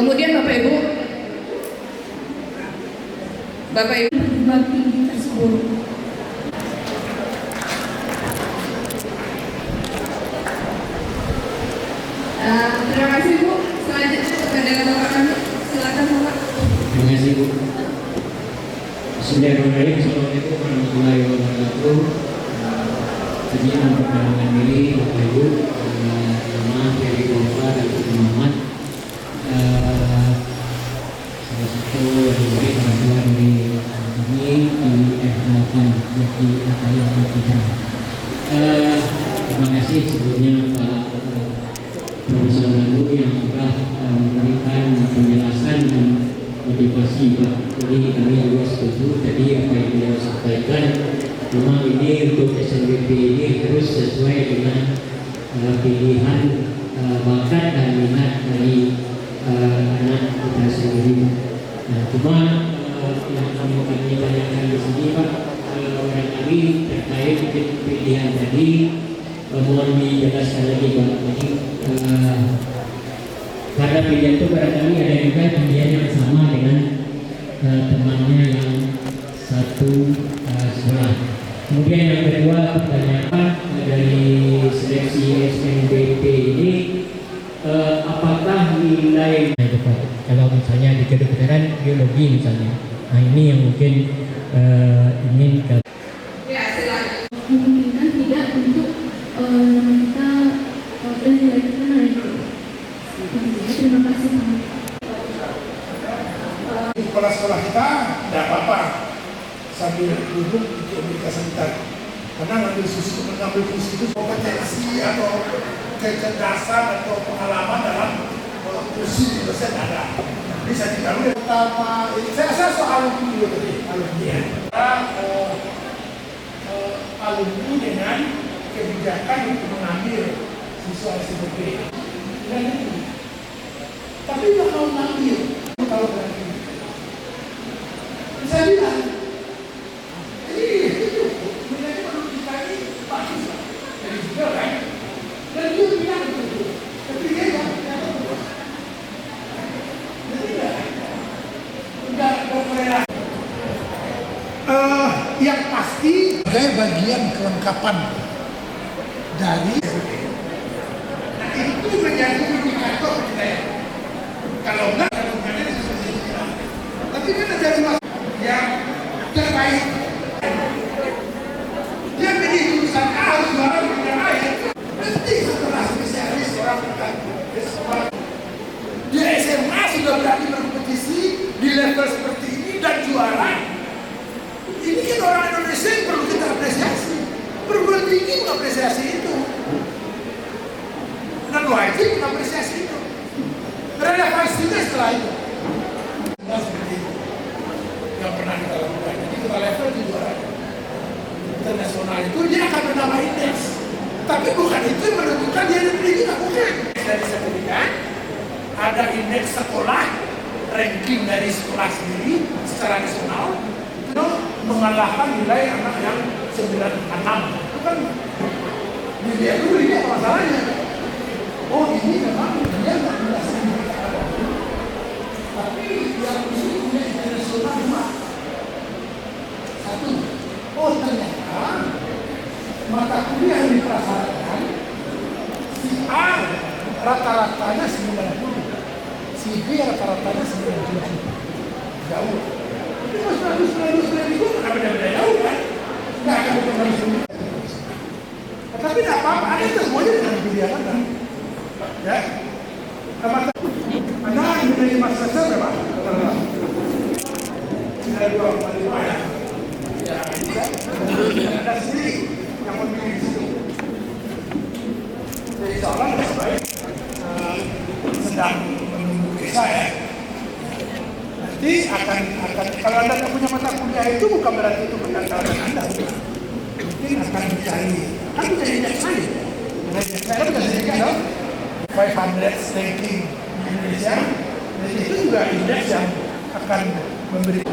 Kemudian Bapak Ibu perguruan tinggi tersebut. Terima kasih Bu. Selanjutnya kepada Bapak kami, silakan Bapak. Terima kasih Bu. Bismillahirrahmanirrahim. Assalamualaikum warahmatullahi wabarakatuh. Izin memperkenalkan diri Bapak Ibu, nama Ferry Golfa dan Muhammad. Salah satu dari orang tua dari kami di F8 Jati Ataya Ketiga. Terima kasih sebelumnya Pak Profesor Lalu yang sudah memberikan penjelasan dan motivasi Pak. Jadi kami juga setuju tadi apa yang beliau sampaikan. Memang ini untuk SNBP ini harus sesuai dengan pilihan bakat dan minat dari anak kita sendiri. Nah, cuma yang kami tanyakan di sini Pak, barangkali terkait pilihan tadi, mohon dijelaskan lagi Pak. Jadi karena pilihan itu barangkali ada juga pilihan yang sama dengan temannya yang satu sekolah. Kemudian yang kedua pertanyaan dari seleksi SNBP ini, apakah nilai kalau misalnya di kedokteran biologi misalnya, nah ini yang mungkin ingin Ya, silakan. Memungkinkan tidak untuk kita nilai kita naik. Terima kasih. Kepala sekolah kita tidak apa-apa sambil duduk untuk aplikasi kita, karena mengambil kursus itu kompetensi atau kecerdasan atau pengalaman dalam kursi dosen ada. Jadi saya tidak boleh pertama ini saya soal dulu tadi alumni alumni dengan kebijakan untuk mengambil siswa SNBP. Tapi nggak mau mengambil kalau berarti saya bilang itu menjadi menurut kita ini bagus dari juga kan, dan dia bilang itu tapi dia nggak berkorelasi. Yang pasti sebagai bagian kelengkapan dari nah itu menjadi indikator kita ya. Kalau enggak tapi kan ada yang terbaik. Dia pilih jurusan A harus juara dengan lain. Nanti setelah spesialis orang dia SMA sudah berani berkompetisi di level seperti ini dan juara. Ini kan orang Indonesia yang perlu kita apresiasi. Perguruan tinggi mengapresiasi itu. Dan wajib mengapresiasi itu. Relevansinya setelah itu. Seperti itu yang pernah kita lakukan. Jadi kita level di juara internasional itu dia akan menambah indeks. Tapi bukan itu yang menentukan dia diberi kita, bukan. Dari sertifikat ada indeks sekolah, ranking dari sekolah sendiri secara nasional itu mengalahkan nilai anak yang 96. Itu kan dilihat dulu ini apa masalahnya. Oh ini memang dia nggak jelas ini. Tapi yang ini punya internasional cuma satu. Oh ternyata mata kuliah yang diprasyaratkan si A rata-ratanya 90, si B rata-ratanya 97. Jauh. Tapi kalau 100 itu nggak beda-beda jauh kan? Nggak akan beda-beda. Tapi tidak apa-apa, ada itu semuanya dengan pilihan Anda. Ya, Anda menjadi masyarakat berapa? Sudah 2,5 ya. Ya, Anda sendiri yang memilih di situ. Jadi seolah sebaik sedang menunggu kisah ya. Nanti akan kalau Anda tidak punya mata kuliah itu bukan berarti itu perkantoran Anda. Mungkin akan dicari. Kan menjadi indeks lain. Saya sudah sedikit dong. 500 ranking di Indonesia. Jadi itu juga indeks yang akan memberi.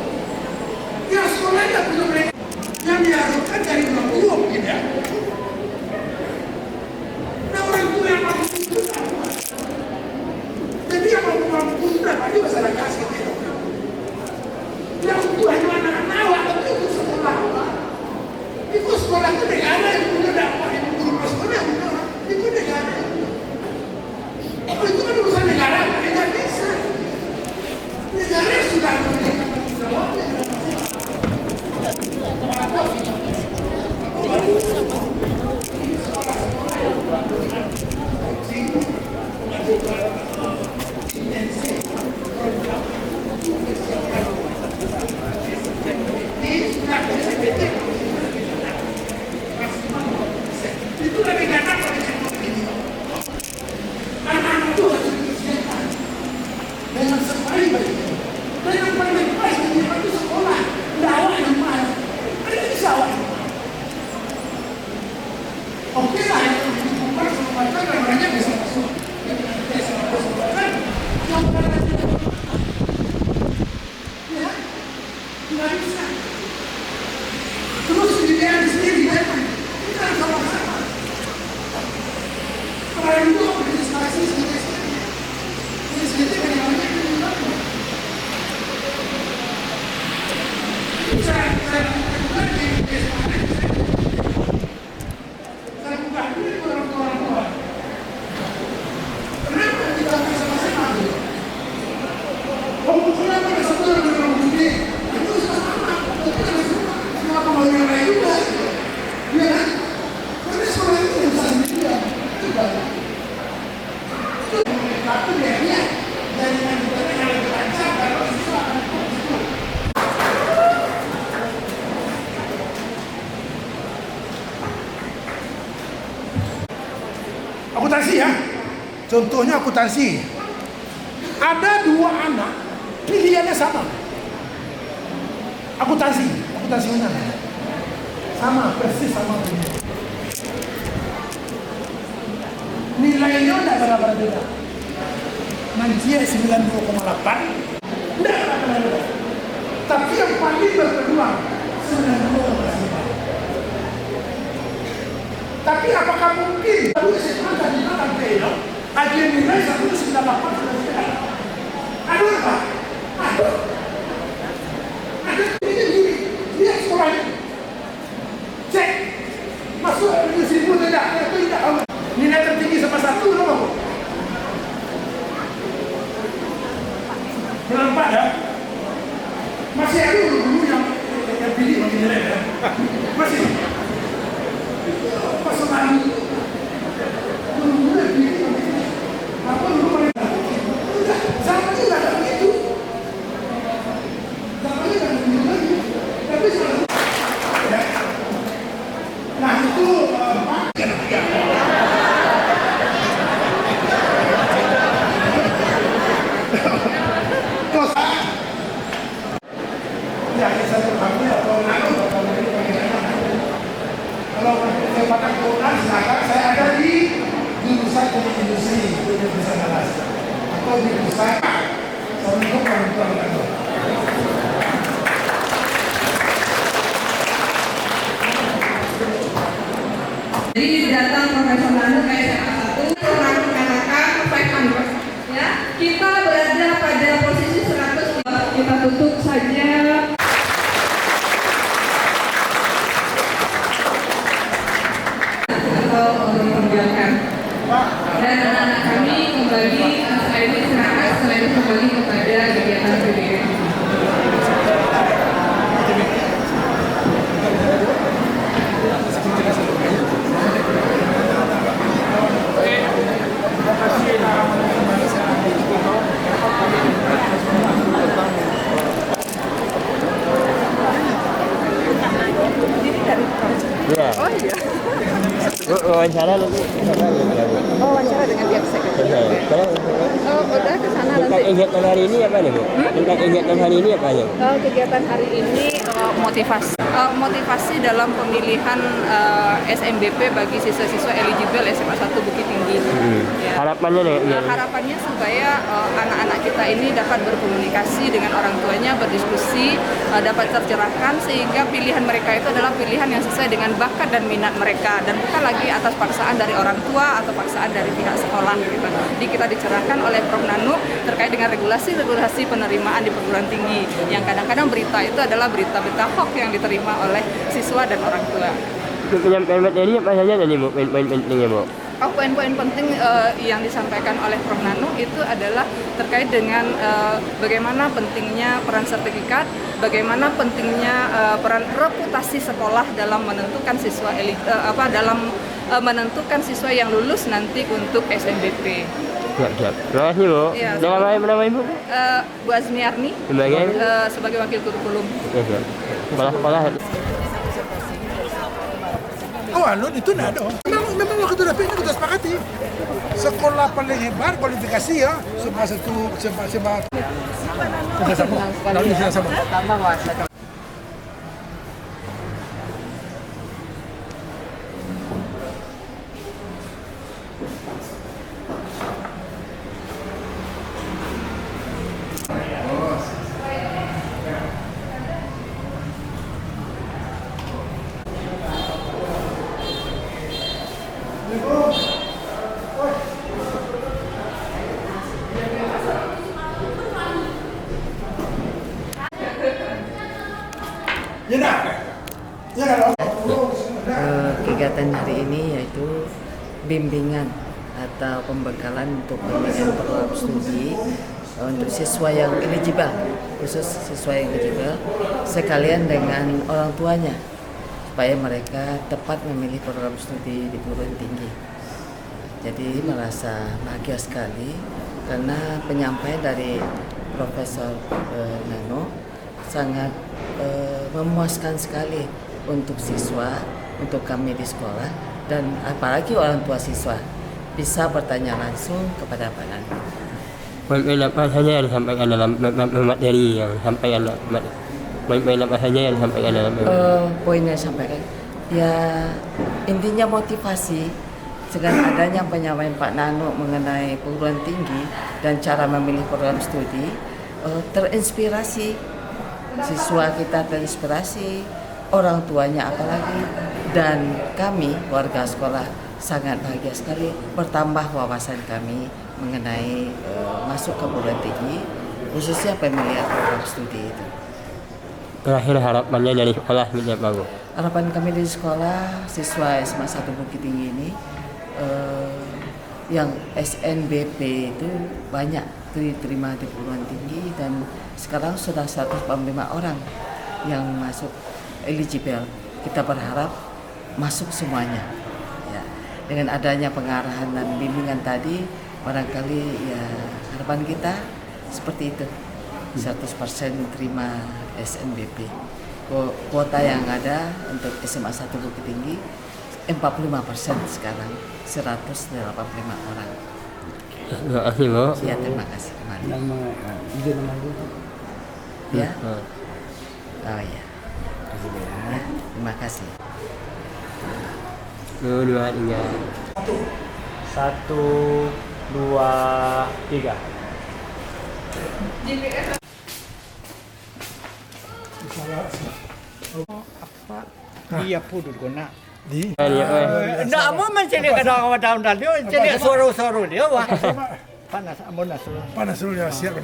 Ya sekolahnya belum yang diharuskan dari orang tua mungkin ya. Nah orang tua yang paling itu sama. Jadi yang mau orang muda pasti masalah kasih gitu. Yang tua itu anak-anak awak, tapi itu sekolah. Itu sekolah itu negara yang punya dakwah, yang guru sekolah yang punya itu negara. Itu kan urusan negara, nggak bisa. Negara sudah memberikan jawabnya. Itu lebih ganas anak-anak itu harus dipersiapkan dengan sebaik-baik, dengan paling baik itu sekolah, dakwah yang baik. Ada bisa awak. Oke lah, itu dibuka sama mereka namanya bisa masuk. Bisa masuk kan? Yang berada di ya, nggak bisa. Terus dilihat sendiri kan? Kita harus sama-sama. Kalau itu berdiskusi sendiri-sendiri. Sendiri dari mana yang dilakukan? Saya buka dulu itu orang tua. Kenapa kita nggak sama-sama? Kenapa ada satu orang budi? Itu sama. Kenapa mau yang lain juga? Ya kan? Karena sekolah itu yang bisa sendirian. Tapi dia dari yang lebih lancar kalau siswa akan itu. Akuntansi ya, contohnya akuntansi. Ada dua anak pilihannya sama. Akuntansi mana? Sama, persis sama punya. Nilainya tidak berbeda. Mancia 92,8, tidak berbeda. Tapi yang paling berpeluang 92,5. Tapi apakah mungkin lalu SMA tadi makan peno, ajian nilai 198 sudah aduh apa? Aduh ini lihat sekolahnya. Cek masuk di sini tidak, itu tidak. Nilai tertinggi sama satu loh. Nampak ya? Masih ada dulu yang pilih bagi nilai ya? Masih. Pasangan dulu pilih apa dulu paling udah sama juga ada begitu. Sama juga ada begitu lagi. Tapi sekarang ya. Nah itu kalau kesempatan Quran silakan, saya ada di jurusan industri Universitas Dallas atau di jurusan Assalamualaikum warahmatullahi wabarakatuh. Jadi datang Profesor Nando ke SMA 1 mengatakan ya, kita berada pada posisi 100. Kita tutup saja. Dan anak-anak kami kembali selain istirahat, selain kembali kepada kegiatan PBM. Iya. Oh iya. Wawancara nanti sana ya. Oh, wawancara dengan pihak sekretariat. Oh, udah ke sana nanti. Tentang kegiatan hari ini apa nih, Bu? Tentang kegiatan hari ini apa ya? Kegiatan hari ini motivasi dalam pemilihan SMBP bagi siswa-siswa eligible SMA 1 Bukit Tinggi. Ya. Harapannya nih? Harapannya supaya anak-anak kita ini dapat berkomunikasi dengan orang tuanya, berdiskusi, dapat tercerahkan sehingga pilihan mereka itu adalah pilihan yang sesuai dengan bakat dan minat mereka dan bukan lagi atas paksaan dari orang tua atau paksaan dari pihak sekolah gitu. Jadi kita dicerahkan oleh Prof Nanu terkait dengan dengan regulasi-regulasi penerimaan di perguruan tinggi, yang kadang-kadang berita itu adalah berita-berita hoax yang diterima oleh siswa dan orang tua. Untuk penyampaian materi apa saja tadi Bu, poin-poin pentingnya Bu? Poin-poin penting yang disampaikan oleh Prof. Nano itu adalah terkait dengan bagaimana pentingnya peran sertifikat, bagaimana pentingnya peran reputasi sekolah dalam menentukan siswa menentukan siswa yang lulus nanti untuk SNBP. Siap. Terima kasih Bu. Ya, Nama Ibu? Bu Azmiarni sebagai wakil kurikulum. Oke, siap. Sekolah-sekolah. Oh, itu nggak ada. Memang waktu itu kita sepakati. Sekolah paling hebat kualifikasi ya, sama. Sudah sama. Kegiatan hari ini yaitu bimbingan atau pembekalan untuk pemilihan program studi untuk siswa yang eligible, khusus siswa yang eligible, sekalian dengan orang tuanya supaya mereka tepat memilih program studi di perguruan tinggi. Jadi merasa bahagia sekali karena penyampaian dari Profesor Nano sangat memuaskan sekali untuk siswa, untuk kami di sekolah, dan apalagi orang tua siswa bisa bertanya langsung kepada Pak Nano. Poin-poin apa saja yang disampaikan dalam materi yang disampaikan? Poin-poin apa saja yang disampaikan dalam poin yang disampaikan? Ya intinya motivasi dengan adanya penyampaian Pak Nano mengenai perguruan tinggi dan cara memilih program studi, terinspirasi siswa kita, terinspirasi orang tuanya apalagi, dan kami warga sekolah sangat bahagia sekali bertambah wawasan kami mengenai masuk ke perguruan tinggi, khususnya pemilihan program studi itu. Terakhir harapannya dari sekolah seperti apa Bu? Harapan kami dari sekolah siswa SMA 1 Bukit Tinggi ini yang SNBP itu banyak diterima di perguruan tinggi, dan sekarang sudah 145 orang yang masuk eligible. Kita berharap masuk semuanya. Ya, dengan adanya pengarahan dan bimbingan tadi, barangkali ya harapan kita seperti itu, 100% terima SNBP. Kuota yang ada untuk SMA 1 Bukit Tinggi 45% sekarang, 185 orang. Terima kasih Bu. Ya, terima kasih. Mari. Ya. Oh ya. Ya, terima kasih. 1, 2, 3. 1, 2, 3. Dia pun nak. Nak mau mencari kadang-kadang dia jadi suara-suara dia wah. Panas, amun nasul. Panas dulu ya, siap.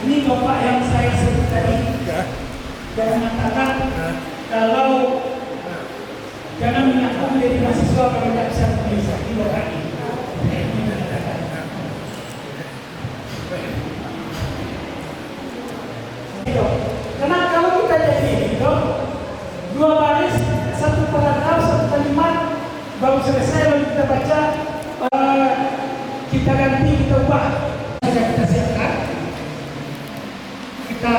Ini Bapak yang saya sebut tadi, jangan mengatakan kalau jangan mengaku menjadi mahasiswa kalau tidak bisa menulis di Bapak ini. Karena kalau kita jadi itu 2 baris, 1 paragraf, 1 kalimat baru selesai, lalu kita baca, kita ganti, kita ubah. Kita siapkan, kita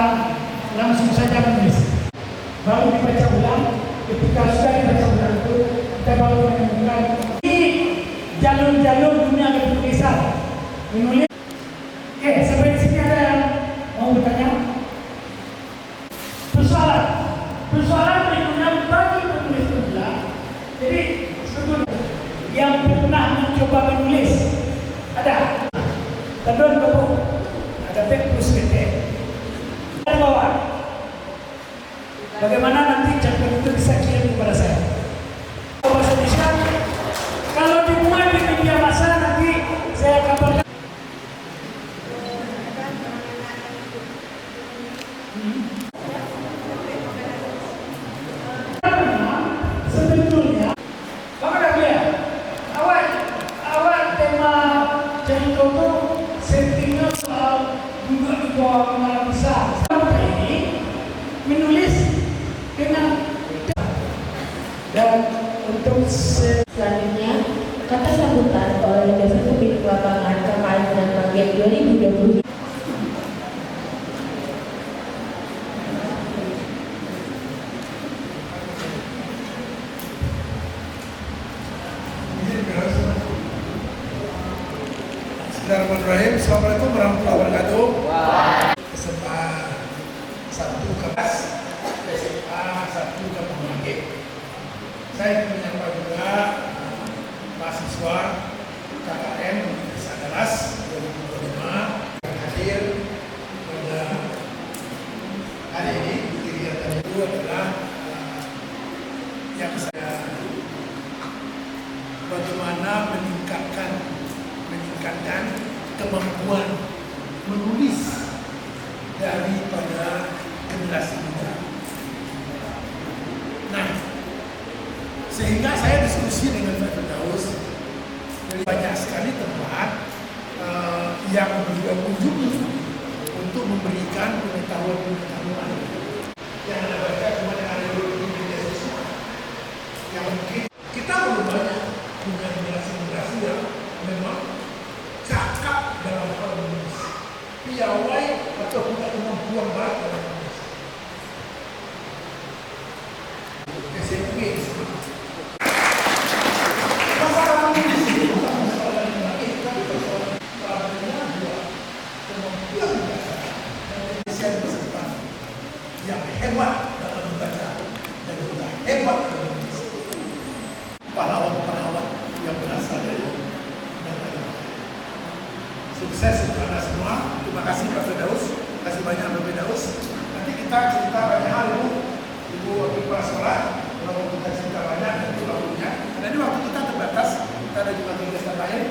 langsung saja menulis, baru dibaca ulang. Ketika sudah dibaca ulang itu, kita baru menemukan ini jalur-jalur dunia ketulisan menulis. Oke, sampai di sini ada yang mau bertanya? Persoalan berikutnya bagi penulis pemula. Jadi sebetulnya yang pernah mencoba menulis ada tadon buku, ada plus PT. Saya bawa. Bagaimana nanti cerpen itu bisa kirim kepada saya? Dan untuk Selanjutnya, kata sambutan oleh dosen pembimbing lapangan KKN dan Maget 2020. Bismillahirrahmanirrahim. Assalamualaikum warahmatullahi wabarakatuh. SMA 1 kelas SMA 1 Kampung Maget. Saya menyapa juga mahasiswa KKN Universitas Andalas 2025 yang hadir pada hari ini. Kegiatan itu adalah yang saya bagaimana meningkatkan kemampuan menulis daripada generasi muda. Nah, sehingga saya diskusi dengan Pak Firdaus dari banyak sekali tempat yang beliau kunjungi untuk memberikan pengetahuan yang Anda baca cuma yang ada di media sosial. Yang mungkin kita belum banyak punya generasi yang memang cakap dalam hal menulis, piawai atau punya kemampuan baik dalam menulis. SMP masalah menulis itu bukan masalah yang baik, tapi persoalannya dua kemampuan membaca dan Indonesia berserta yang hebat dalam membaca dan juga hebat dalam menulis. Pahlawan-pahlawan yang berasal dari sukses untuk Anda semua. Terima kasih Pak Firdaus. Terima kasih banyak Pak Firdaus. Nanti kita cerita banyak hal Ibu Kepala Sekolah. Kalau kita cerita banyak nanti waktunya. Karena ini waktu kita terbatas. Kita ada juga kegiatan lain.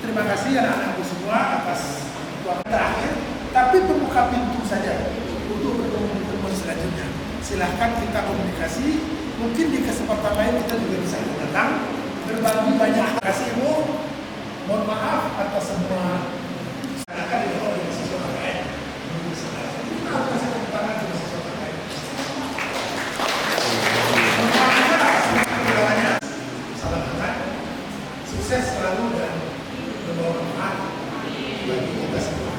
Terima kasih anak-anakku semua atas waktu terakhir. Tapi membuka pintu saja untuk pertemuan selanjutnya. Silahkan kita komunikasi. Mungkin di kesempatan lain kita juga bisa datang berbagi banyak. Terima kasih Ibu. Mohon maaf atas semua masyarakat di bawah di sisi lain. Kita harus kasih tepuk tangan di sisi lain. Salam hangat, sukses selalu dan membawa manfaat bagi kita semua.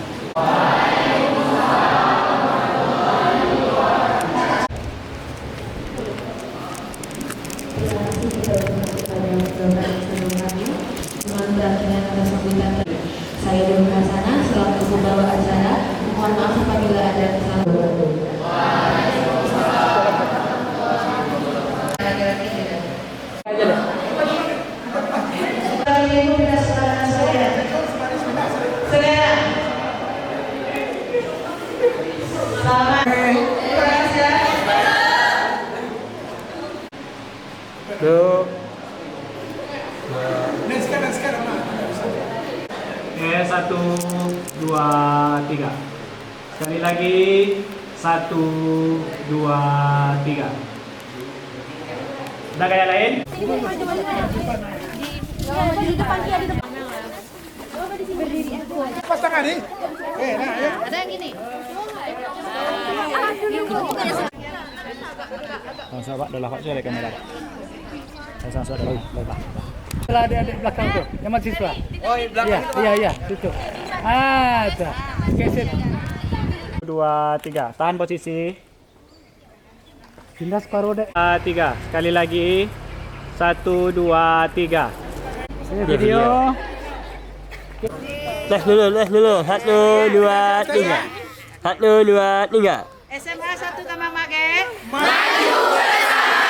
Saya Dewi Hasanah selaku pembawa acara. Mohon maaf apabila ada kesalahan. Satu, dua, tiga. Sekali lagi. 1, 2, 3. Ada kayak lain? Pas tangan nih. Nah ya. Ada yang gini. Sahabat adalah Pak Syarif kamera. Saya adalah Bapak. Setelah adik-adik belakang tuh, yang mahasiswa. Oh, di belakang itu. Iya, situ. Ada. Keset. 2, 3. Tahan posisi. Pindah separuh dek. 3. Sekali lagi. 1, 2, 3. Video. Les dulu. 1, 2, 3. 1, 2, 3. SMA 1 Kamang Maget. Maju bersama.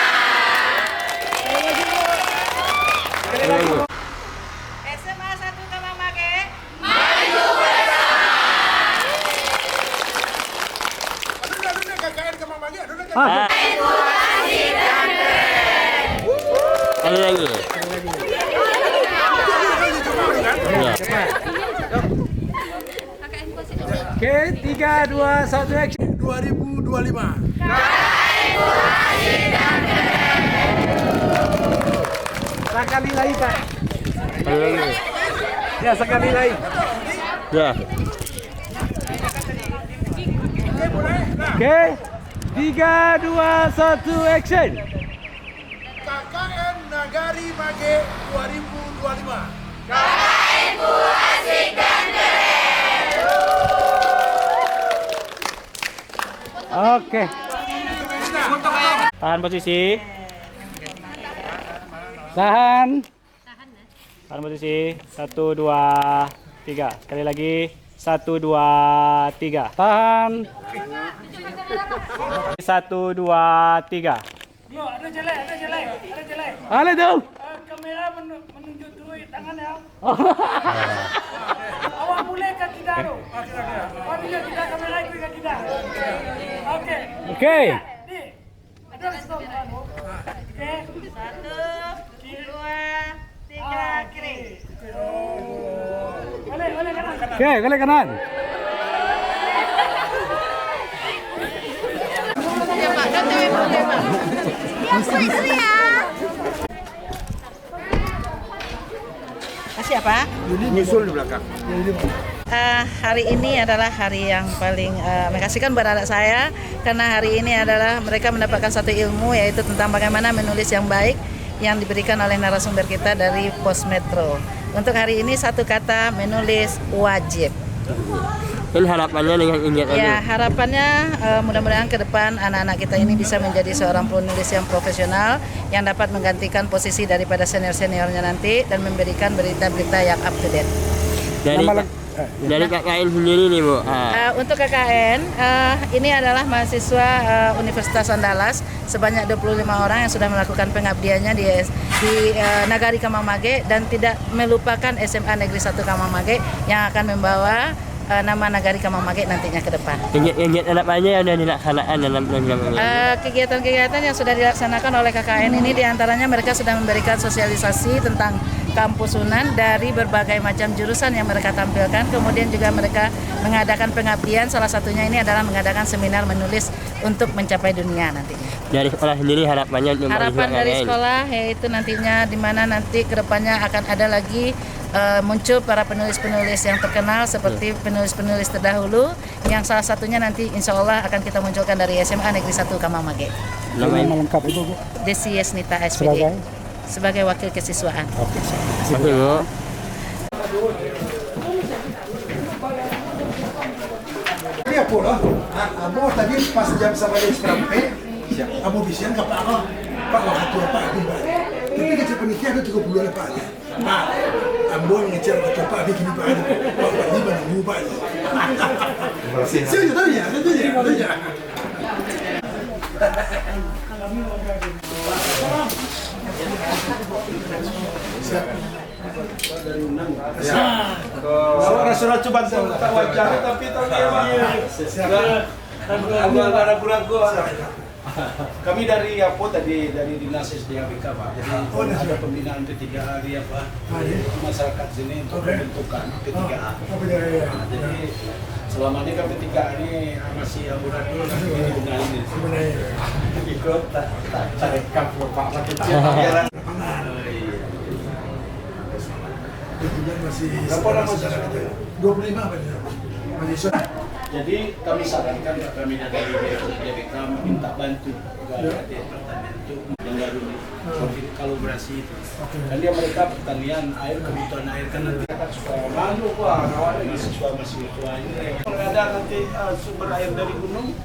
SMA 1 Kamang Maget. Maju bersama. Aduh, KKN Kamang Maget. Sekali lagi. Oke, 3, 2, 1 action. 2025. Sekali lagi, Pak. Sekali lagi. Ya, sekali lagi. Ya. Oke. 3, 2, 1, action. KKN Nagari Mage 2025. Oke. Tahan posisi. Tahan. Tahan posisi. 1, 2, 3. Sekali lagi. 1, 2, 3. Tahan. 1, 2, 3. Yo, ada jelek, ada jelek, ada jelek. Ada tuh. Kamera menunjuk dulu tangan ya. Awak mulai ke kita tu. Awak tunjuk kita kamera itu ke kita. Oke. Oke. Di. Ada stop kan? Oke. 1, 2, 3 kiri. Boleh kanan. Oke, balik kanan. Kasih apa? Nyusul di belakang. Hari ini adalah hari yang paling mengasihkan buat anak saya karena hari ini adalah mereka mendapatkan satu ilmu yaitu tentang bagaimana menulis yang baik yang diberikan oleh narasumber kita dari Pos Metro. Untuk hari ini satu kata menulis wajib. Dan harapannya dengan ingat Ya, harapannya mudah-mudahan ke depan anak-anak kita ini bisa menjadi seorang penulis yang profesional yang dapat menggantikan posisi daripada senior-seniornya nanti dan memberikan berita-berita yang up to date. Dari KKN sendiri nih Bu. Untuk KKN, ini adalah mahasiswa Universitas Andalas sebanyak 25 orang yang sudah melakukan pengabdiannya di Nagari Kamangmage dan tidak melupakan SMA Negeri 1 Kamangmage yang akan membawa nama Nagari Kamangmage nantinya ke depan. Kegiatan apa aja yang sudah dilaksanakan dalam program ini? Kegiatan-kegiatan yang sudah dilaksanakan oleh KKN ini diantaranya mereka sudah memberikan sosialisasi tentang kampus Unan dari berbagai macam jurusan yang mereka tampilkan. Kemudian juga mereka mengadakan pengabdian, salah satunya ini adalah mengadakan seminar menulis untuk mencapai dunia nantinya. Dari sekolah sendiri harapannya untuk Harapan dari sekolah yaitu nantinya di mana nanti kedepannya akan ada lagi muncul para penulis-penulis yang terkenal seperti penulis-penulis terdahulu yang salah satunya nanti insya Allah akan kita munculkan dari SMA Negeri 1 Kamangmage. Nama lengkap Ibu, Bu? Desi Yesnita SPD sebagai wakil kesiswaan. Oke, Terima kasih Bu. Ini apa lah? Abo tadi pas jam sama dia sampai, abo bisian ke Pak Pak waktu apa di balik. Tapi kecil penitia ada 30 oleh Pak. Pak, abo ngecer waktu Pak bikin Pak ada. Pak ini mana Pak? Saya tahu ya, tahu ya. Surat coba wajah tapi tahu dia ada ragu-ragu. Kami dari dari Dinas SDABK Pak. Jadi ada pembinaan P3A di masyarakat sini untuk pembentukan P3A. Jadi selama ini kan P3A ini masih abu-abu ikut tak rekam Pak kecil. Masih berapa masyarakat? 25 apa ya? Jadi kami sarankan kami dari BPK minta bantu kepada departemen untuk menggaruni kolaborasi itu. Dan dia mereka pertanian air, kebutuhan air kan nanti akan supaya malu wah kawan mahasiswa ini. Kalau ada nanti sumber air dari gunung.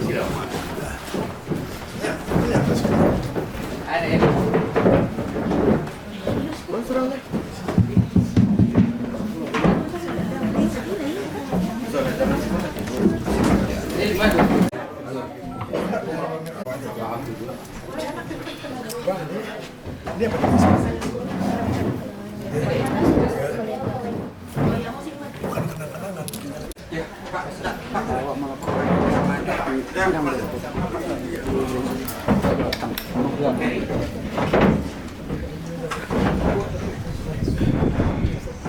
Dia apa? Bukan kenang-kenangan. Ya, Pak.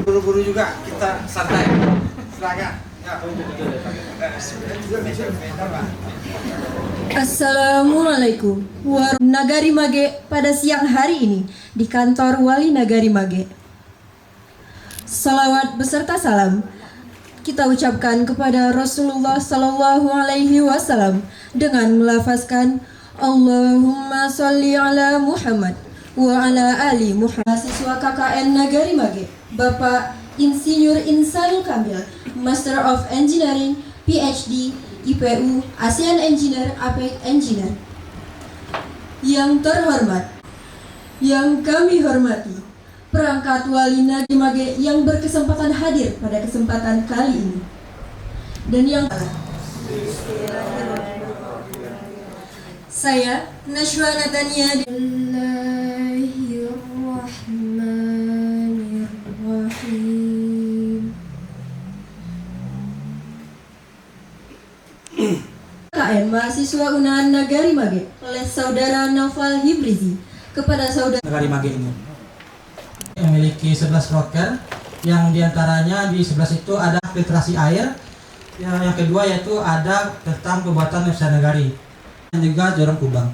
Guru-guru juga kita santai. Silakan. Assalamualaikum Nagari Mage pada siang hari ini di kantor Wali Nagari Mage. Salawat beserta salam kita ucapkan kepada Rasulullah Sallallahu Alaihi Wasallam dengan melafazkan Allahumma sholli ala Muhammad wa ala ali Muhammad. Mahasiswa KKN Nagari Mage, Bapak Insinyur Insanul Kamil, Master of Engineering, PhD, IPU, ASEAN Engineer, APEC Engineer. Yang terhormat, yang kami hormati, perangkat wali Nagari Mage yang berkesempatan hadir pada kesempatan kali ini. Dan yang saya Nashwa Natania. KKN Mahasiswa Unahan Nagari Mage oleh Saudara Naufal Hibrizi kepada Saudara Nagari Mage ini memiliki 11 rocker, yang diantaranya di 11 itu ada filtrasi air, yang kedua yaitu ada tentang pembuatan usaha nagari, dan juga jorong kubang.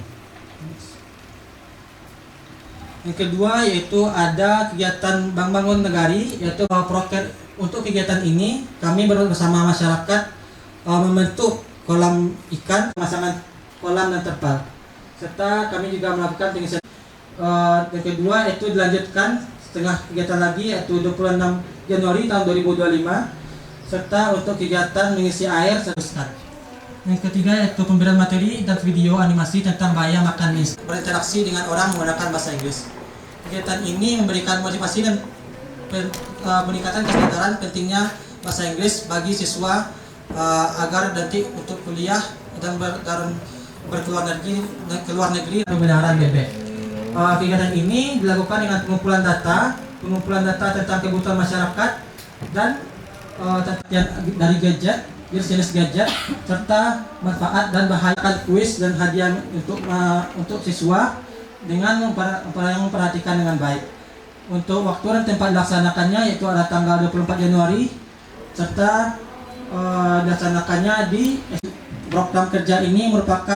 Yang kedua yaitu ada kegiatan Bank Bangun Nagari, yaitu proker. Untuk kegiatan ini kami bersama masyarakat membentuk kolam ikan, pemasangan kolam dan terpal, serta kami juga melakukan pengisian. Yang kedua itu dilanjutkan setengah kegiatan lagi, yaitu 26 Januari tahun 2025, serta untuk kegiatan mengisi air serta. Yang ketiga yaitu pemberian materi dan video animasi tentang bahaya makan mie, berinteraksi dengan orang menggunakan bahasa Inggris. Kegiatan ini memberikan motivasi dan meningkatkan kesadaran pentingnya bahasa Inggris bagi siswa agar nanti untuk kuliah dan berkeluar negeri pemeliharaan bebek. Kegiatan ini dilakukan dengan pengumpulan data tentang kebutuhan masyarakat dan dari gadget, jenis gadget, serta manfaat dan bahaya, kuis dan hadiah untuk siswa dengan memperhatikan dengan baik. Untuk waktu dan tempat dilaksanakannya yaitu ada tanggal 24 Januari, serta dilaksanakannya di program kerja ini merupakan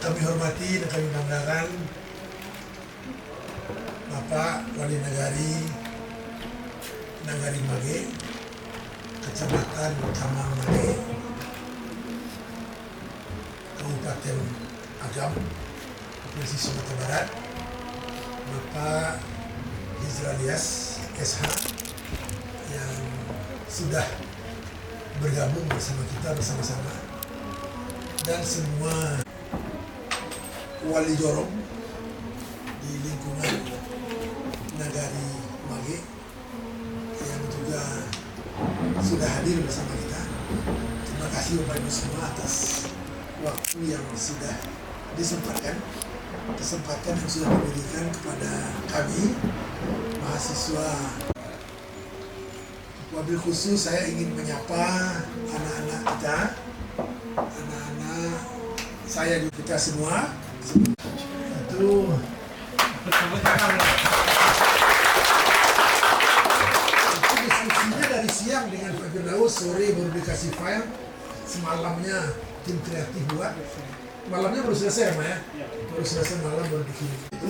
kami hormati dan kami banggakan Bapak Wali Nagari Mage, Kecamatan Kamang Mage, Kabupaten Agam, Provinsi Sumatera Barat, Bapak Hizralias SH yang sudah bergabung bersama kita bersama-sama, dan semua wali jorong di lingkungan Nagari Mage yang juga sudah hadir bersama kita. Terima kasih Bapak Ibu semua atas waktu yang sudah kesempatan yang sudah diberikan kepada kami mahasiswa. Wabil khusus saya ingin menyapa anak-anak kita, anak-anak saya juga, kita semua. Itu diskusinya dari siang dengan Pak Firdaus, sore baru dikasih file, semalamnya tim kreatif buat, malamnya baru selesai ya, baru selesai malam baru dikirim. Itu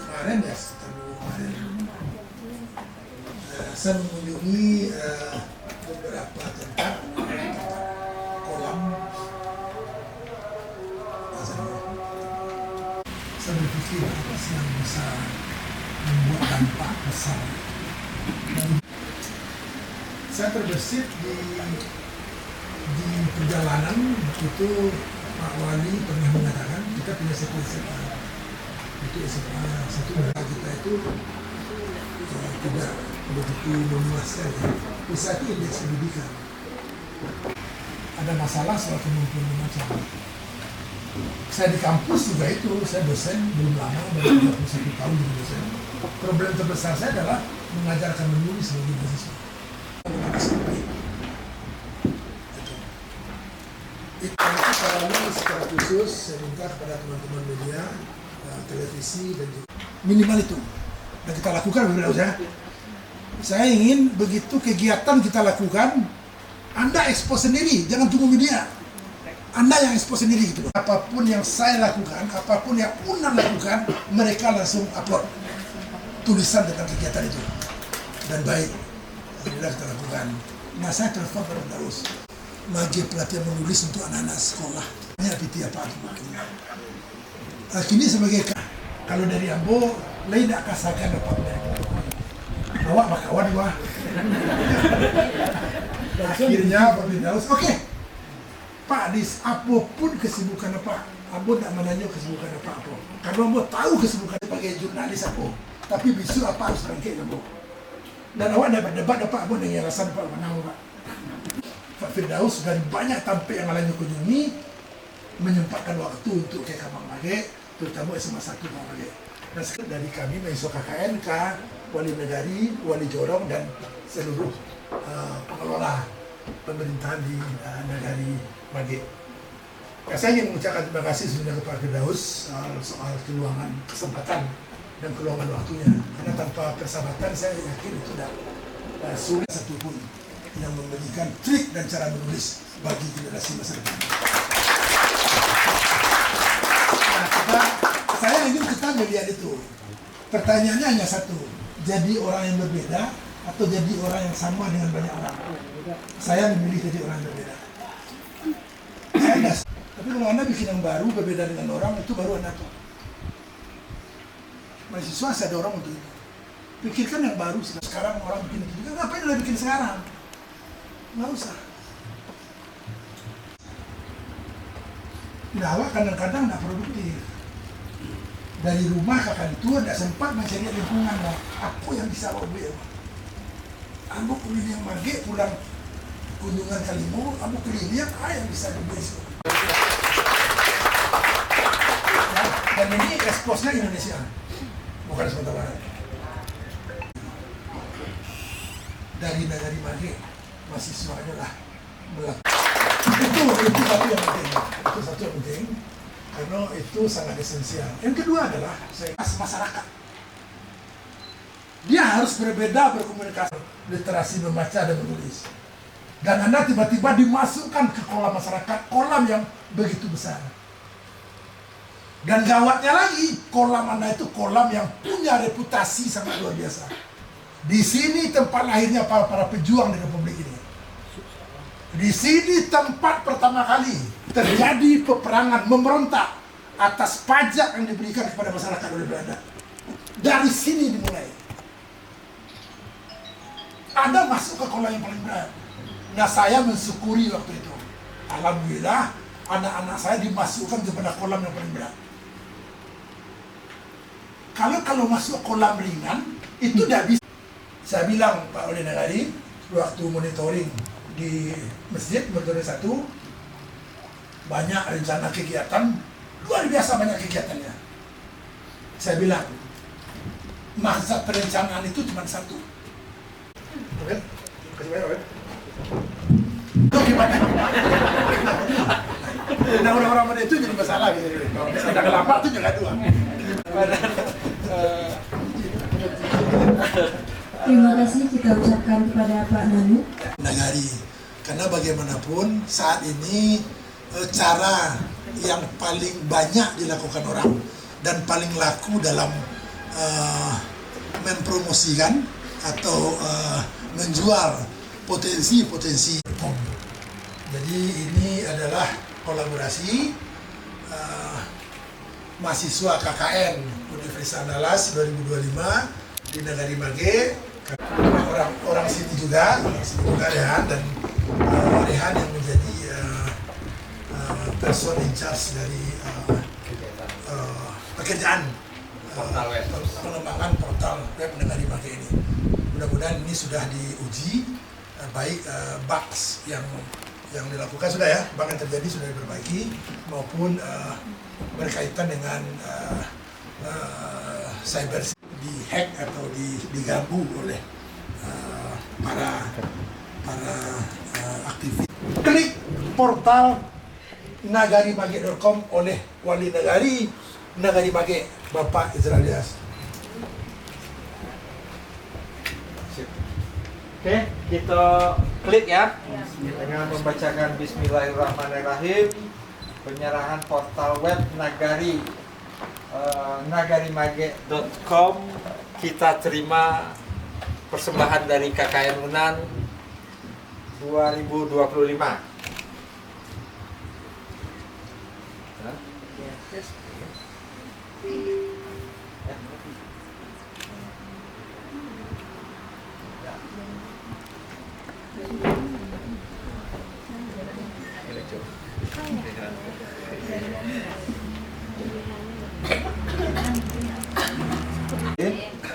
kemarin ya, kemarin saya mengunjungi beberapa tempat kolam. Saya berpikir apa sih yang bisa membuat dampak besar. Saya terbesit di perjalanan itu Pak Wali pernah mengatakan kita punya satu SMA, itu SMA satu kita itu tidak begitu memuaskan ya. Bisa itu indeks pendidikan. Ada masalah soal kemampuan membaca. Saya di kampus juga itu, saya dosen belum lama, baru 31 tahun jadi dosen. Problem terbesar saya adalah mengajarkan menulis bagi mahasiswa. Itu secara khusus saya minta kepada teman-teman media, televisi dan juga minimal itu. Dan kita lakukan beberapa ya. Saya ingin begitu kegiatan kita lakukan, Anda expose sendiri, jangan tunggu media. Anda yang expose sendiri gitu. Apapun yang saya lakukan, apapun yang Unan lakukan, mereka langsung upload tulisan tentang kegiatan itu. Dan baik, alhamdulillah kita lakukan. Nah, saya telepon terus. Lagi pelatihan menulis untuk anak-anak sekolah. Ini PT apa maknanya? Kini sebagai kalau dari Ambo, lain tak kasakan dapat dari awak bakawan gua. Akhirnya Pak Firdaus, oke. Pak, dis apapun kesibukan apa, Ambo tak menanya kesibukan apa. Karena Ambo tahu kesibukan sebagai jurnalis apa. Tapi bisu apa harus rangkai Ambo. Dan awak dapat debat dapat Ambo dengan alasan Pak Manau Pak. Pak Firdaus dari banyak tampil yang lainnya kunjungi menyempatkan waktu untuk ke Kamang Mage, terutama SMA 1 Kamang Mage. Dan dari kami mahasiswa KKNK, Wali Negari, Wali Jorong dan seluruh pengelola pemerintahan di Negari Mage. Saya ingin mengucapkan terima kasih sebenarnya kepada Firdaus soal keluangan kesempatan dan keluangan waktunya. Karena tanpa persahabatan saya yakin itu tidak sulit satupun yang memberikan trik dan cara menulis bagi generasi masa depan. Nah, saya ingin kita melihat itu. Pertanyaannya hanya satu, jadi orang yang berbeda atau jadi orang yang sama dengan banyak orang? Saya memilih jadi orang yang berbeda. Saya enggak. Tapi kalau Anda bikin yang baru, berbeda dengan orang, itu baru Anda tuh. Mahasiswa saya ada orang untuk itu. Pikirkan yang baru, sekarang orang bikin itu juga. Ngapain Anda bikin sekarang? Nggak usah. Dakwah kadang-kadang nggak produktif. Dari rumah kakak itu tidak sempat mencari lingkungan. Apa yang bisa beliau? Ambo kuliah yang Mage pulang kunjungan Kalimur, ambo kuliah yang bisa dibeli. Dan ini ekspornya Indonesia, bukan Sumatera Barat. Dari Negari Mage. Mahasiswanya lah melakukan itu satu yang penting, itu satu yang penting karena itu sangat esensial. Yang kedua adalah masyarakat, dia harus berbeda berkomunikasi, literasi membaca dan menulis. Dan Anda tiba-tiba dimasukkan ke kolam masyarakat, kolam yang begitu besar. Dan gawatnya lagi, kolam Anda itu kolam yang punya reputasi sangat luar biasa. Di sini tempat lahirnya para pejuang di Republik ini. Di sini tempat pertama kali terjadi peperangan memberontak atas pajak yang diberikan kepada masyarakat oleh Belanda. Dari sini dimulai. Anda masuk ke kolam yang paling berat. Nah, saya mensyukuri waktu itu. Alhamdulillah, anak-anak saya dimasukkan kepada kolam yang paling berat. Kalau masuk kolam ringan, itu tidak bisa. Saya bilang Pak Wali Negari waktu monitoring di masjid Merdeka 1, banyak rencana kegiatan, luar biasa banyak kegiatannya. Saya bilang masa perencanaan itu cuma satu. Oke, kasih banyak, oke. Itu gimana? Nah, orang-orang itu jadi masalah gitu. Kalau misalnya kelapa itu juga dua. Terima kasih kita ucapkan kepada Pak Nanu Nagari, karena bagaimanapun saat ini cara yang paling banyak dilakukan orang dan paling laku dalam mempromosikan atau menjual potensi-potensi. Jadi ini adalah kolaborasi mahasiswa KKN Universitas Andalas 2025 di Negari Mage. Orang sini juga Rehan dan Rehan yang menjadi person in charge dari pekerjaan pengembangan portal web Negari Mage ini. Mudah-mudahan ini sudah diuji, baik bugs yang dilakukan sudah ya, bug yang terjadi sudah diperbaiki maupun berkaitan dengan cyber dihack atau diganggu oleh para aktivis. Klik portal nagarimage.com oleh Wali Negari Negari Mage Bapak Izraelias. Oke, kita klik ya dengan membacakan Bismillahirrahmanirrahim. Penyerahan portal web Nagari nagarimage.com. Kita terima persembahan dari KKN Unan 2025.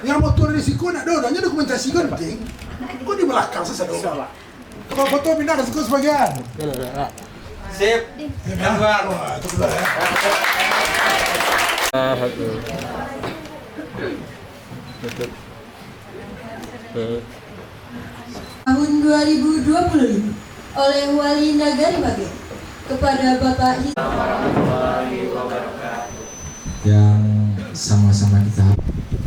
Yang motor risiko nak dodanya dokumentasi kan penting. Kok di belakang sesuatu. Kalau foto pindah risiko sebagian. Sip. Keluar. Wah, itu keluar ya. Tahun 2020 oleh Wali Nagari Mage kepada Bapak yang sama-sama kita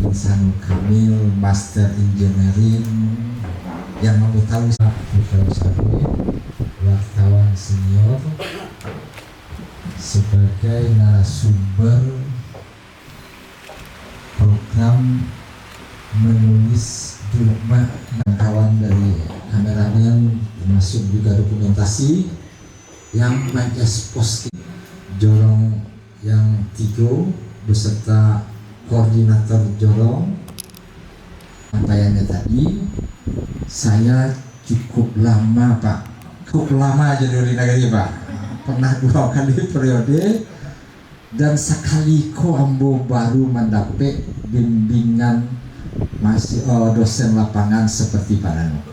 Insan Kamil Master Engineering yang mengetahui wartawan senior sebagai narasumber program menulis rumah kawan dari kameramen termasuk juga dokumentasi yang mengekspos Jorong yang 3 beserta koordinator Jorong. Sampaiannya tadi saya cukup lama aja di Nagari Pak, pernah 2 kali periode dan sekali ambo baru mendapat bimbingan masih dosen lapangan seperti Pak Nano.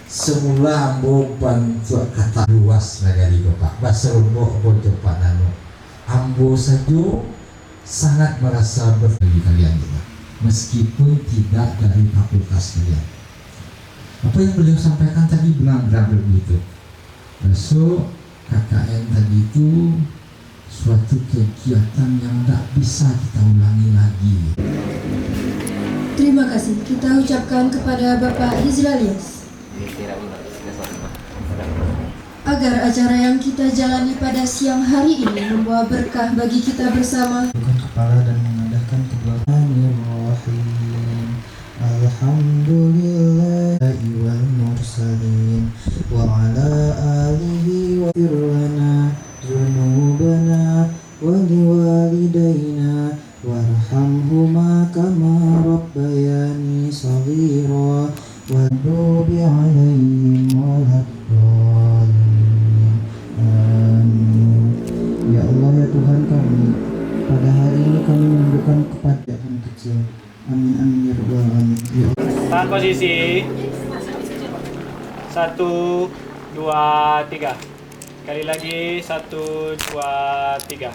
Semula ambo bantu kata luas Nagari Pak, bahasa Rombo bojo Pak Nano. Ambo saja sangat merasa berbagi kalian juga, meskipun tidak dari fakultas kalian. Apa yang beliau sampaikan tadi benar-benar begitu. So KKN tadi itu suatu kegiatan yang tidak bisa kita ulangi lagi. Terima kasih kita ucapkan kepada Bapak Hizralias agar acara yang kita jalani pada siang hari ini membawa berkah bagi kita bersama. Kepala dan mengadakan Bismillahirrahmanirrahim. Alhamdulillahi wal mursalin wa ala alihi wa firlana dzunubana wa liwalidayna warhamhuma kama rabbayani shaghira wa dubi alaihim waladdallin. Amin. Ya Allah ya Tuhan kami, pada hari ini kami menunjukkan kepada yang kecil. Amin amin ya rabbal alamin. Ya Allah. Tahan posisi. 1, 2, 3. Sekali lagi 1, 2, 3.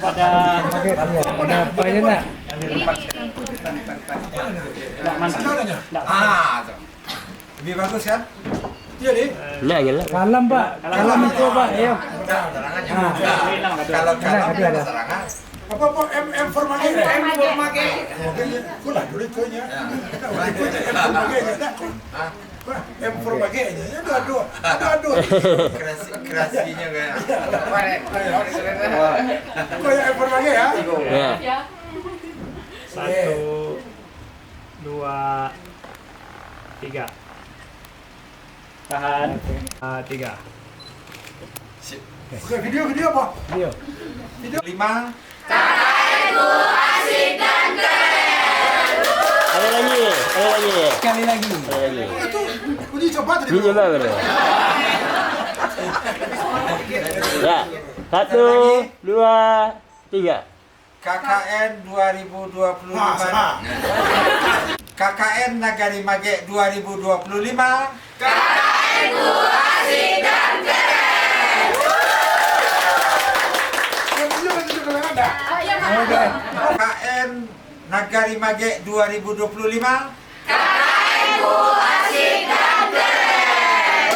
Pada apa ini nak? Lebih bagus kan? Iya deh. Kalam Pak. Kalam itu Pak. Ayo. Kalau kalam ada serangan. Apa M formage? M formage. Kulah dulu itunya. M formage aja. Aduh. Kreasinya kayak. Kok ya M formage ya? 1, 2, 3. Tahan. 3. Oke, video apa? Video. 5. KKN-ku asik dan keren. Ada lagi. Sekali lagi. Itu uji coba tadi. Uji coba betul. Ya, 1, 2, 3. KKN 2025. KKN Nagari Mage 2025. KKN-ku asik dan keren. KKN Nagari Mage 2025. KKN-ku asik dan keren.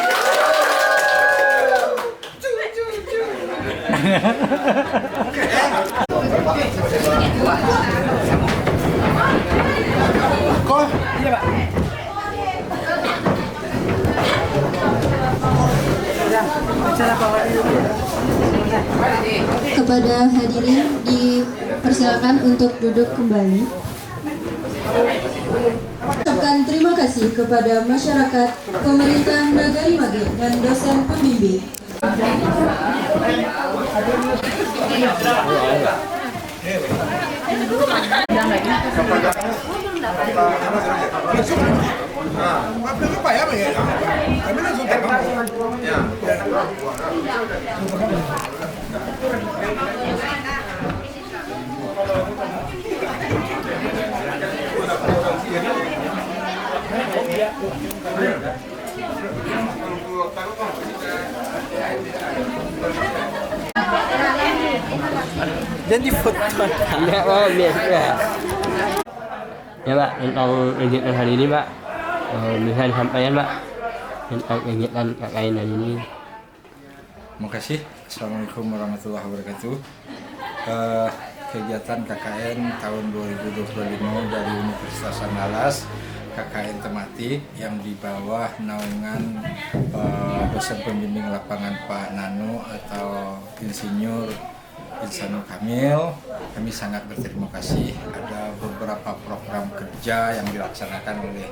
Kok? Iya, Pak. Kepada hadirin dipersilakan untuk duduk kembali. Ucapkan terima kasih kepada masyarakat, pemerintah Nagari Mage dan dosen pembimbing. Dan di foto. Enggak mau biasa. Ya Pak, tentang kegiatan hari ini Pak, bisa disampaikan Pak tentang kegiatan KKN hari ini. Terima kasih. Assalamualaikum warahmatullahi wabarakatuh. Kegiatan KKN tahun 2025 dari Universitas Andalas, KKN tematik yang di bawah naungan dosen pembimbing lapangan Pak Nano atau Insinyur Insanul Kamil. Kami sangat berterima kasih. Ada beberapa program kerja yang dilaksanakan oleh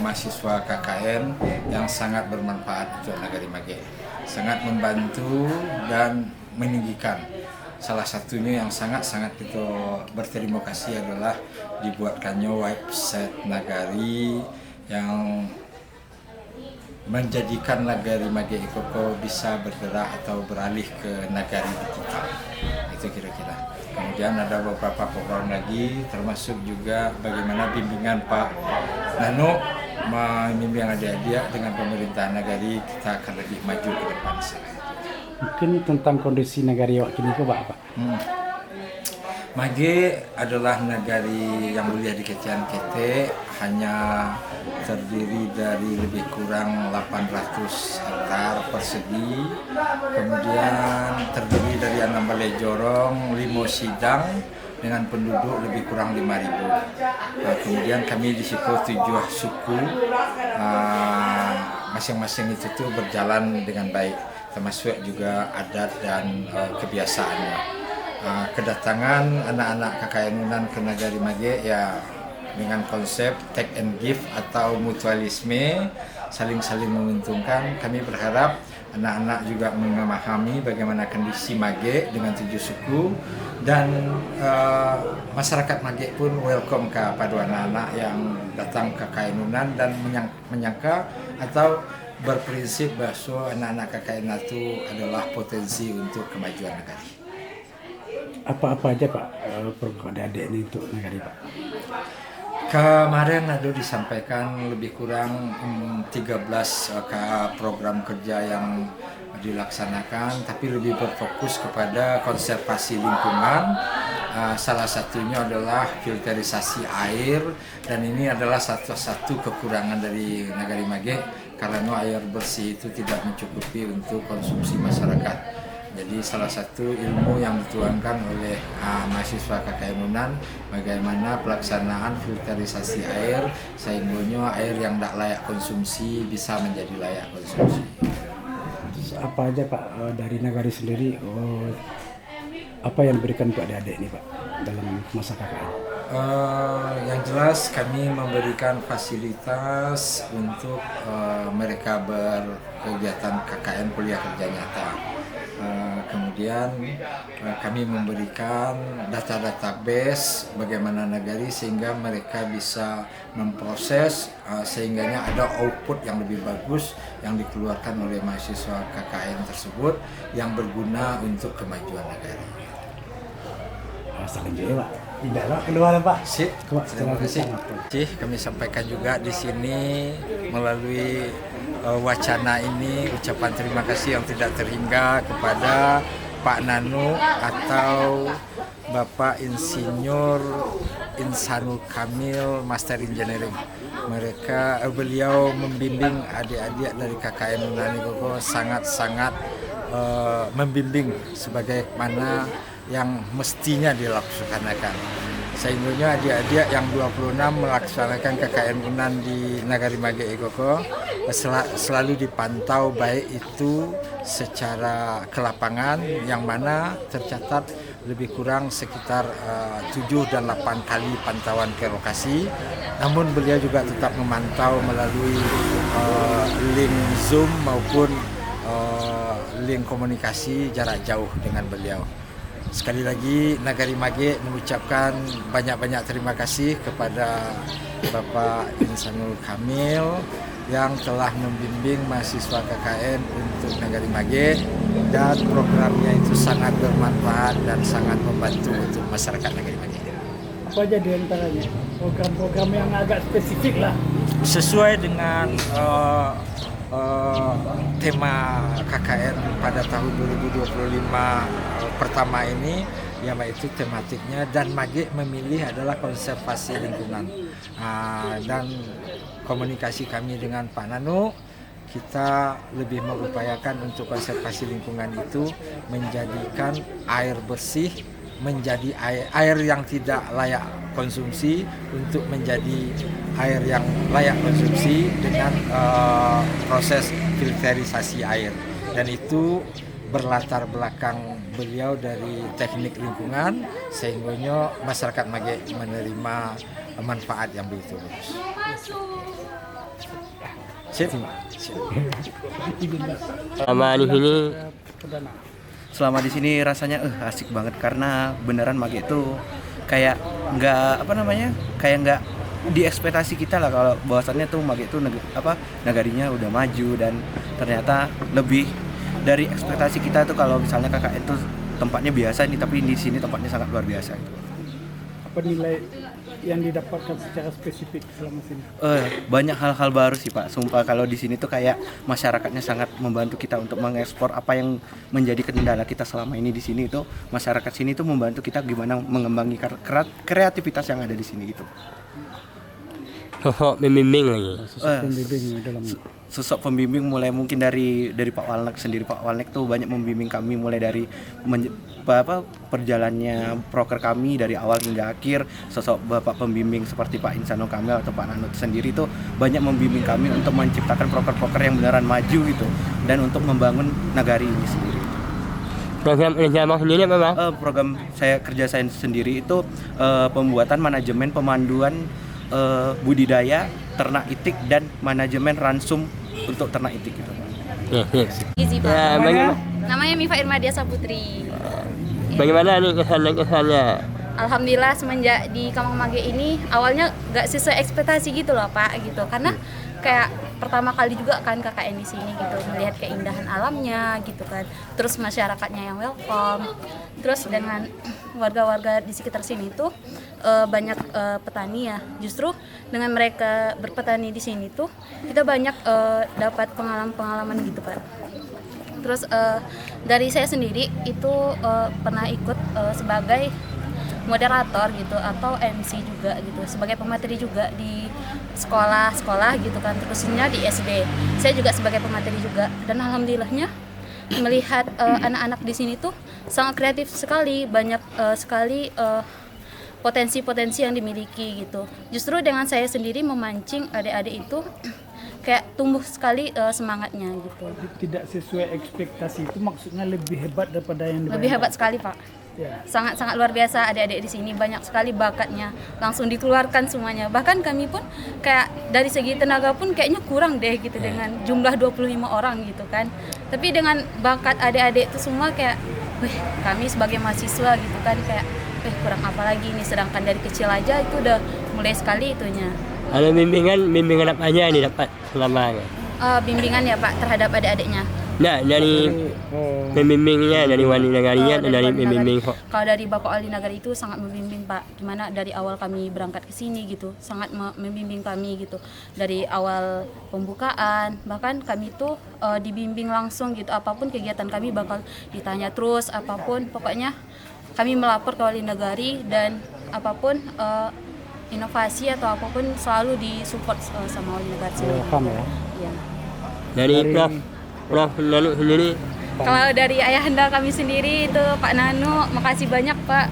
mahasiswa KKN yang sangat bermanfaat untuk Nagari Mage, sangat membantu dan meninggikan. Salah satunya yang sangat-sangat kita berterima kasih adalah dibuatkannya website Nagari yang menjadikan Nagari Mage Ikoko bisa bergerak atau beralih ke Nagari digital. Itu kira-kira. Kemudian ada beberapa program lagi, termasuk juga bagaimana bimbingan Pak Nano membimbing adik-adik dengan pemerintah Nagari, kita akan lebih maju ke depan. Mungkin tentang kondisi Nagari waktu ini Pak. Mage adalah nagari yang berada di Kecian Kete, hanya terdiri dari lebih kurang 800 hektar persegi, kemudian terdiri dari 6 balai jorong, 5 sidang dengan penduduk lebih kurang 5.000. Kemudian kami di situ 7 suku, masing-masing itu tuh berjalan dengan baik, termasuk juga adat dan kebiasaannya. Kedatangan anak-anak KKN Unan ke Nagari Mage ya dengan konsep take and give atau mutualisme, saling-saling menguntungkan. Kami berharap anak-anak juga memahami bagaimana kondisi Mage dengan 7 suku, dan masyarakat Mage pun welcome kepada anak-anak yang datang ke KKN Unan dan menyangka atau berprinsip bahwa anak-anak KKN itu adalah potensi untuk kemajuan negara. Apa-apa aja Pak program adik-adik ini untuk Nagari Pak? Kemarin ada disampaikan lebih kurang 13 program kerja yang dilaksanakan, tapi lebih berfokus kepada konservasi lingkungan. Salah satunya adalah filterisasi air, dan ini adalah satu kekurangan dari Nagari Mage karena air bersih itu tidak mencukupi untuk konsumsi masyarakat. Jadi salah satu ilmu yang dituangkan oleh mahasiswa KKN Unan bagaimana pelaksanaan filterisasi air sehingga air yang tidak layak konsumsi bisa menjadi layak konsumsi. Apa aja Pak dari Nagari sendiri, apa yang diberikan untuk adik-adik ini Pak dalam masa KKN? Yang jelas kami memberikan fasilitas untuk mereka berkegiatan KKN kuliah kerja nyata. Kemudian kami memberikan data-database bagaimana Nagari sehingga mereka bisa memproses sehingganya ada output yang lebih bagus yang dikeluarkan oleh mahasiswa KKN tersebut yang berguna untuk kemajuan negara. Selanjutnya Pak, tidak Pak, keluar Pak. Sip, terima kasih. Kami sampaikan juga di sini melalui wacana ini ucapan terima kasih yang tidak terhingga kepada Pak Nano atau Bapak Insinyur Insanul Kamil Master Engineering. Beliau membimbing adik-adik dari KKN Unan Ikoko, sangat-sangat membimbing sebagaimana yang mestinya dilaksanakan. Sehingga adik-adik yang 26 melaksanakan KKN UNAN di Nagari Mage Egoko selalu dipantau baik itu secara ke lapangan, yang mana tercatat lebih kurang sekitar 7 dan 8 kali pantauan ke lokasi. Namun beliau juga tetap memantau melalui link Zoom maupun link komunikasi jarak jauh dengan beliau. Sekali lagi Nagari Mage mengucapkan banyak-banyak terima kasih kepada Bapak Insanul Kamil yang telah membimbing mahasiswa KKN untuk Nagari Mage, dan programnya itu sangat bermanfaat dan sangat membantu untuk masyarakat Nagari Mage. Apa aja di antaranya? Program-program yang agak spesifik lah. Sesuai dengan tema KKN pada tahun 2025 pertama ini, yaitu tematiknya, dan Mage memilih adalah konservasi lingkungan. Dan komunikasi kami dengan Pak Nanu, kita lebih mengupayakan untuk konservasi lingkungan itu menjadikan air bersih menjadi air yang tidak layak konsumsi untuk menjadi air yang layak konsumsi dengan proses filterisasi air, dan itu berlatar belakang beliau dari teknik lingkungan, sehingga masyarakat Mage menerima manfaat yang begitu bagus. Selama di sini rasanya asik banget, karena beneran Mage itu kayak nggak diekspektasi kita lah, kalau bahwasannya tuh Mage itu nagarinya udah maju, dan ternyata lebih dari ekspektasi kita tuh. Kalau misalnya KKN itu tempatnya biasa nih, tapi di sini tempatnya sangat luar biasa. Apa nilai yang didapatkan secara spesifik selama sini? Banyak hal-hal baru sih Pak. Sumpah kalau di sini tuh kayak masyarakatnya sangat membantu kita untuk mengekspor apa yang menjadi kendala kita selama ini di sini. Itu masyarakat sini tuh membantu kita gimana mengembangi kreativitas yang ada di sini gitu. Sosok pembimbing lagi. Sosok pembimbing mulai mungkin dari Pak Walnek sendiri. Pak Walnek tuh banyak membimbing kami mulai dari perjalannya proker kami dari awal hingga akhir. Sosok Bapak pembimbing seperti Pak Insanul Kamil atau Pak Nanut sendiri tuh banyak membimbing kami untuk menciptakan proker-proker yang beneran maju gitu, dan untuk membangun nagari ini sendiri. Program kerja sendiri apa Bang? Program kerja saya sendiri itu pembuatan manajemen pemanduan budidaya ternak itik dan manajemen ransum untuk ternak itik gitu. Gizi Pak. Namanya Mifa Irmadia Saputri. Bagaimana nih kesannya? Alhamdulillah semenjak di Kamang Mage ini awalnya nggak sesuai ekspektasi gitu loh Pak gitu, karena kayak pertama kali juga kan KKN di sini gitu, melihat keindahan alamnya gitu kan, terus masyarakatnya yang welcome, terus dengan warga-warga di sekitar sini tuh banyak petani ya, justru dengan mereka berpetani di sini tuh kita banyak dapat pengalaman-pengalaman gitu Pak. Terus dari saya sendiri itu pernah ikut sebagai moderator gitu atau MC juga gitu, sebagai pemateri juga di sekolah-sekolah gitu kan, terusnya di SD. Saya juga sebagai pemateri juga, dan alhamdulillahnya melihat anak-anak di sini tuh sangat kreatif sekali, banyak sekali potensi-potensi yang dimiliki gitu. Justru dengan saya sendiri memancing adik-adik itu kayak tumbuh sekali semangatnya gitu. Tidak sesuai ekspektasi itu maksudnya lebih hebat daripada yang lebih hebat sekali Pak. Ya. Sangat luar biasa adik-adik di sini, banyak sekali bakatnya langsung dikeluarkan semuanya. Bahkan kami pun kayak dari segi tenaga pun kayaknya kurang deh gitu dengan jumlah 25 orang gitu kan. Tapi dengan bakat adik-adik itu semua kayak kami sebagai mahasiswa gitu kan kayak kurang apa lagi nih, sedangkan dari kecil aja itu udah mulai sekali itunya. Ada bimbingan apa aja nih dapat selama? Bimbingan ya Pak terhadap adik-adiknya. Nah, dari pembimbingnya, dari Wali Nagarinya atau dari pembimbing kok? Kalau dari Bapak Wali Nagari itu sangat membimbing Pak, gimana dari awal kami berangkat ke sini gitu, sangat membimbing kami gitu. Dari awal pembukaan, bahkan kami tuh dibimbing langsung gitu, apapun kegiatan kami bakal ditanya terus, apapun, pokoknya kami melapor ke Wali Nagari, dan apapun inovasi atau apapun selalu disupport sama Wali Nagari sendiri. Ya. Dari Prof Nanu sendiri Kalau dari ayahanda kami sendiri itu Pak Nano, makasih banyak Pak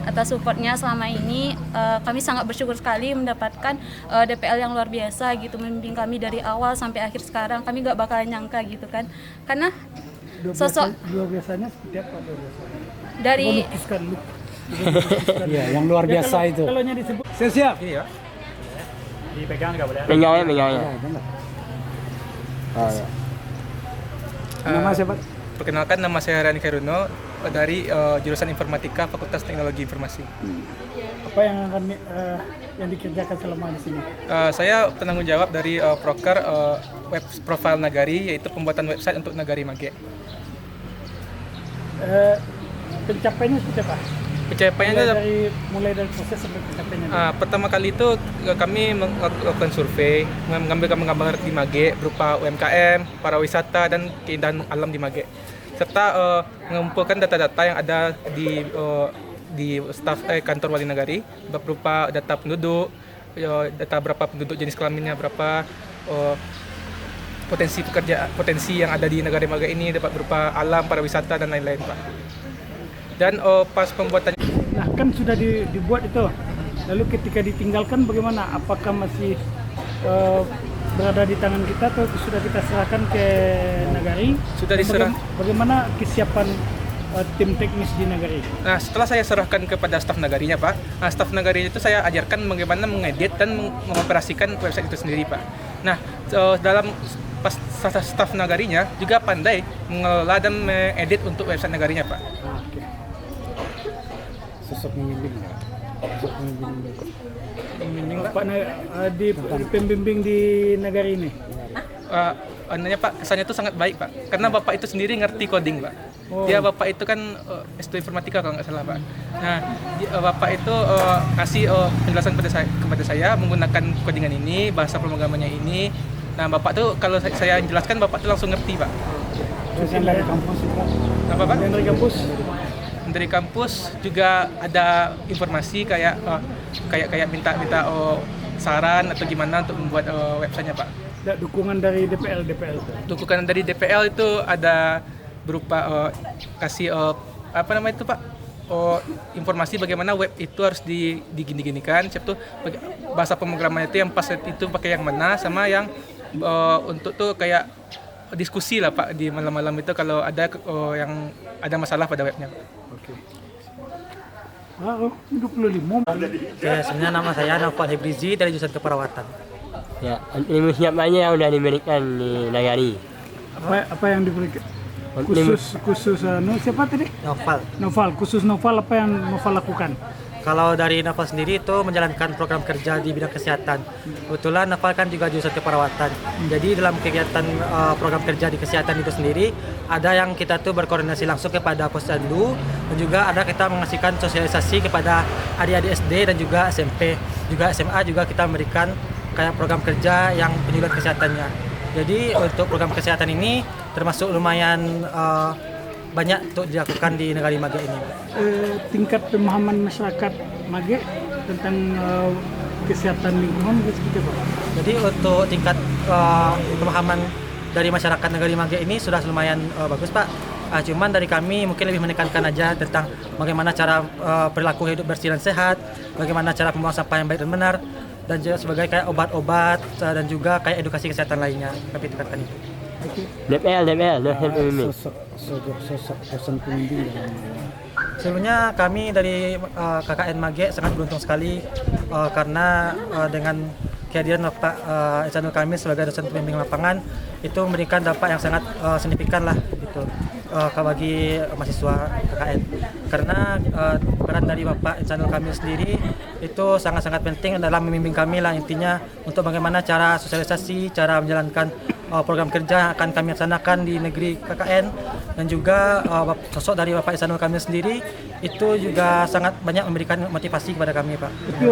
atas supportnya selama ini. Kami sangat bersyukur sekali mendapatkan DPL yang luar biasa gitu, membimbing kami dari awal sampai akhir sekarang. Kami nggak bakalan nyangka gitu kan, karena sosok luar biasanya seperti apa? dari Iya, yang luar biasa itu. Kalau disebut siap. Iya. Dipegang nggak boleh. Menyawanya. Nama siapa? Perkenalkan, nama saya Rani Kairuno dari jurusan Informatika Fakultas Teknologi Informasi. Apa yang akan yang dikerjakan selama di sini? Saya penanggung jawab dari proker web profile Nagari, yaitu pembuatan website untuk Nagari Mage. Pencapaiannya seperti apa? Pencapaiannya mulai dari proses sampai pencapaiannya. Pertama kali itu kami melakukan survei, mengambil gambar di Mage berupa UMKM, para wisata dan keindahan alam di Mage, serta mengumpulkan data-data yang ada di staf kantor Wali Nagari berupa data penduduk, data berapa penduduk, jenis kelaminnya berapa, potensi yang ada di Nagari Mage ini dapat berupa alam, para wisata dan lain-lain, Pak. Dan pas pembuatannya, nah kan sudah dibuat itu, lalu ketika ditinggalkan bagaimana? Apakah masih berada di tangan kita atau sudah kita serahkan ke Nagari? Sudah diserah. Bagaimana kesiapan tim teknis di Nagari? Nah, setelah saya serahkan kepada staf Nagarinya, Pak, staf Nagari itu saya ajarkan bagaimana mengedit dan mengoperasikan website itu sendiri, Pak. Nah, dalam pas staf Nagarinya juga pandai mengelola dan mengedit untuk website Nagarinya, Pak. Sosok membimbing Pak di pembimbing di Nagari ini. Pak, kesannya itu sangat baik, Pak, karena Bapak itu sendiri ngerti coding, Pak. Dia Bapak itu kan S2 Informatika kalau nggak salah, Pak. Nah, Bapak itu kasih penjelasan kepada saya menggunakan codingan ini, bahasa pemrogramannya ini. Nah, Bapak tuh kalau saya jelaskan, Bapak tuh langsung ngerti, Pak. Dari kampus, apa, Pak? Dari kampus. Dari kampus juga ada informasi kayak minta saran atau gimana untuk membuat websitenya, Pak. Dukungan dari DPL. Dukungan dari DPL itu ada berupa kasih apa namanya itu, Pak? Informasi bagaimana web itu harus digini-ginikan, siapa tuh bahasa pemrogramannya itu yang pas itu pakai yang mana, sama yang untuk tuh kayak diskusi lah, Pak, di malam-malam itu kalau ada yang ada masalah pada webnya, Pak. Oke. 25. Ya, sebenarnya nama saya Naufal Hebrizi dari jurusan Keperawatan. Ya, ilmu siapanya yang udah diberikan di Nagari. Apa yang diberikan? Khusus siapa tadi? Noval. Khusus Noval, apa yang Noval lakukan? Kalau dari Noval sendiri itu menjalankan program kerja di bidang kesehatan. Kebetulan Noval kan juga jurusan keperawatan. Jadi dalam kegiatan program kerja di kesehatan itu sendiri, ada yang kita tuh berkoordinasi langsung kepada Posyandu, dan juga ada kita mengasihkan sosialisasi kepada adik-adik SD dan juga SMP. Juga SMA juga kita memberikan kayak program kerja yang penyuluhan kesehatannya. Jadi untuk program kesehatan ini termasuk lumayan banyak untuk dilakukan di Nagari Mage ini. Tingkat pemahaman masyarakat Mage tentang kesehatan lingkungan seperti apa? Jadi untuk tingkat pemahaman dari masyarakat Nagari Mage ini sudah lumayan bagus, Pak. Cuman dari kami mungkin lebih menekankan aja tentang bagaimana cara perilaku hidup bersih dan sehat, bagaimana cara membuang sampah yang baik dan benar, dan juga sebagai kayak obat-obat dan juga kayak edukasi kesehatan lainnya kami tingkatkan itu. DPL sosok dosen pembimbing. Sebelumnya kami dari KKN Mage sangat beruntung sekali karena dengan kehadiran Bapak Ihsanul Kamil sebagai dosen pembimbing lapangan itu memberikan dampak yang sangat signifikan lah gitu bagi mahasiswa KKN, karena peran dari Bapak Ihsanul Kamil sendiri itu sangat-sangat penting dalam membimbing kami lah, intinya untuk bagaimana cara sosialisasi, cara menjalankan program kerja yang akan kami laksanakan di negeri KKN, dan juga sosok dari Bapak Ihsanul Kamil sendiri itu juga sangat banyak memberikan motivasi kepada kami, Pak. Tapi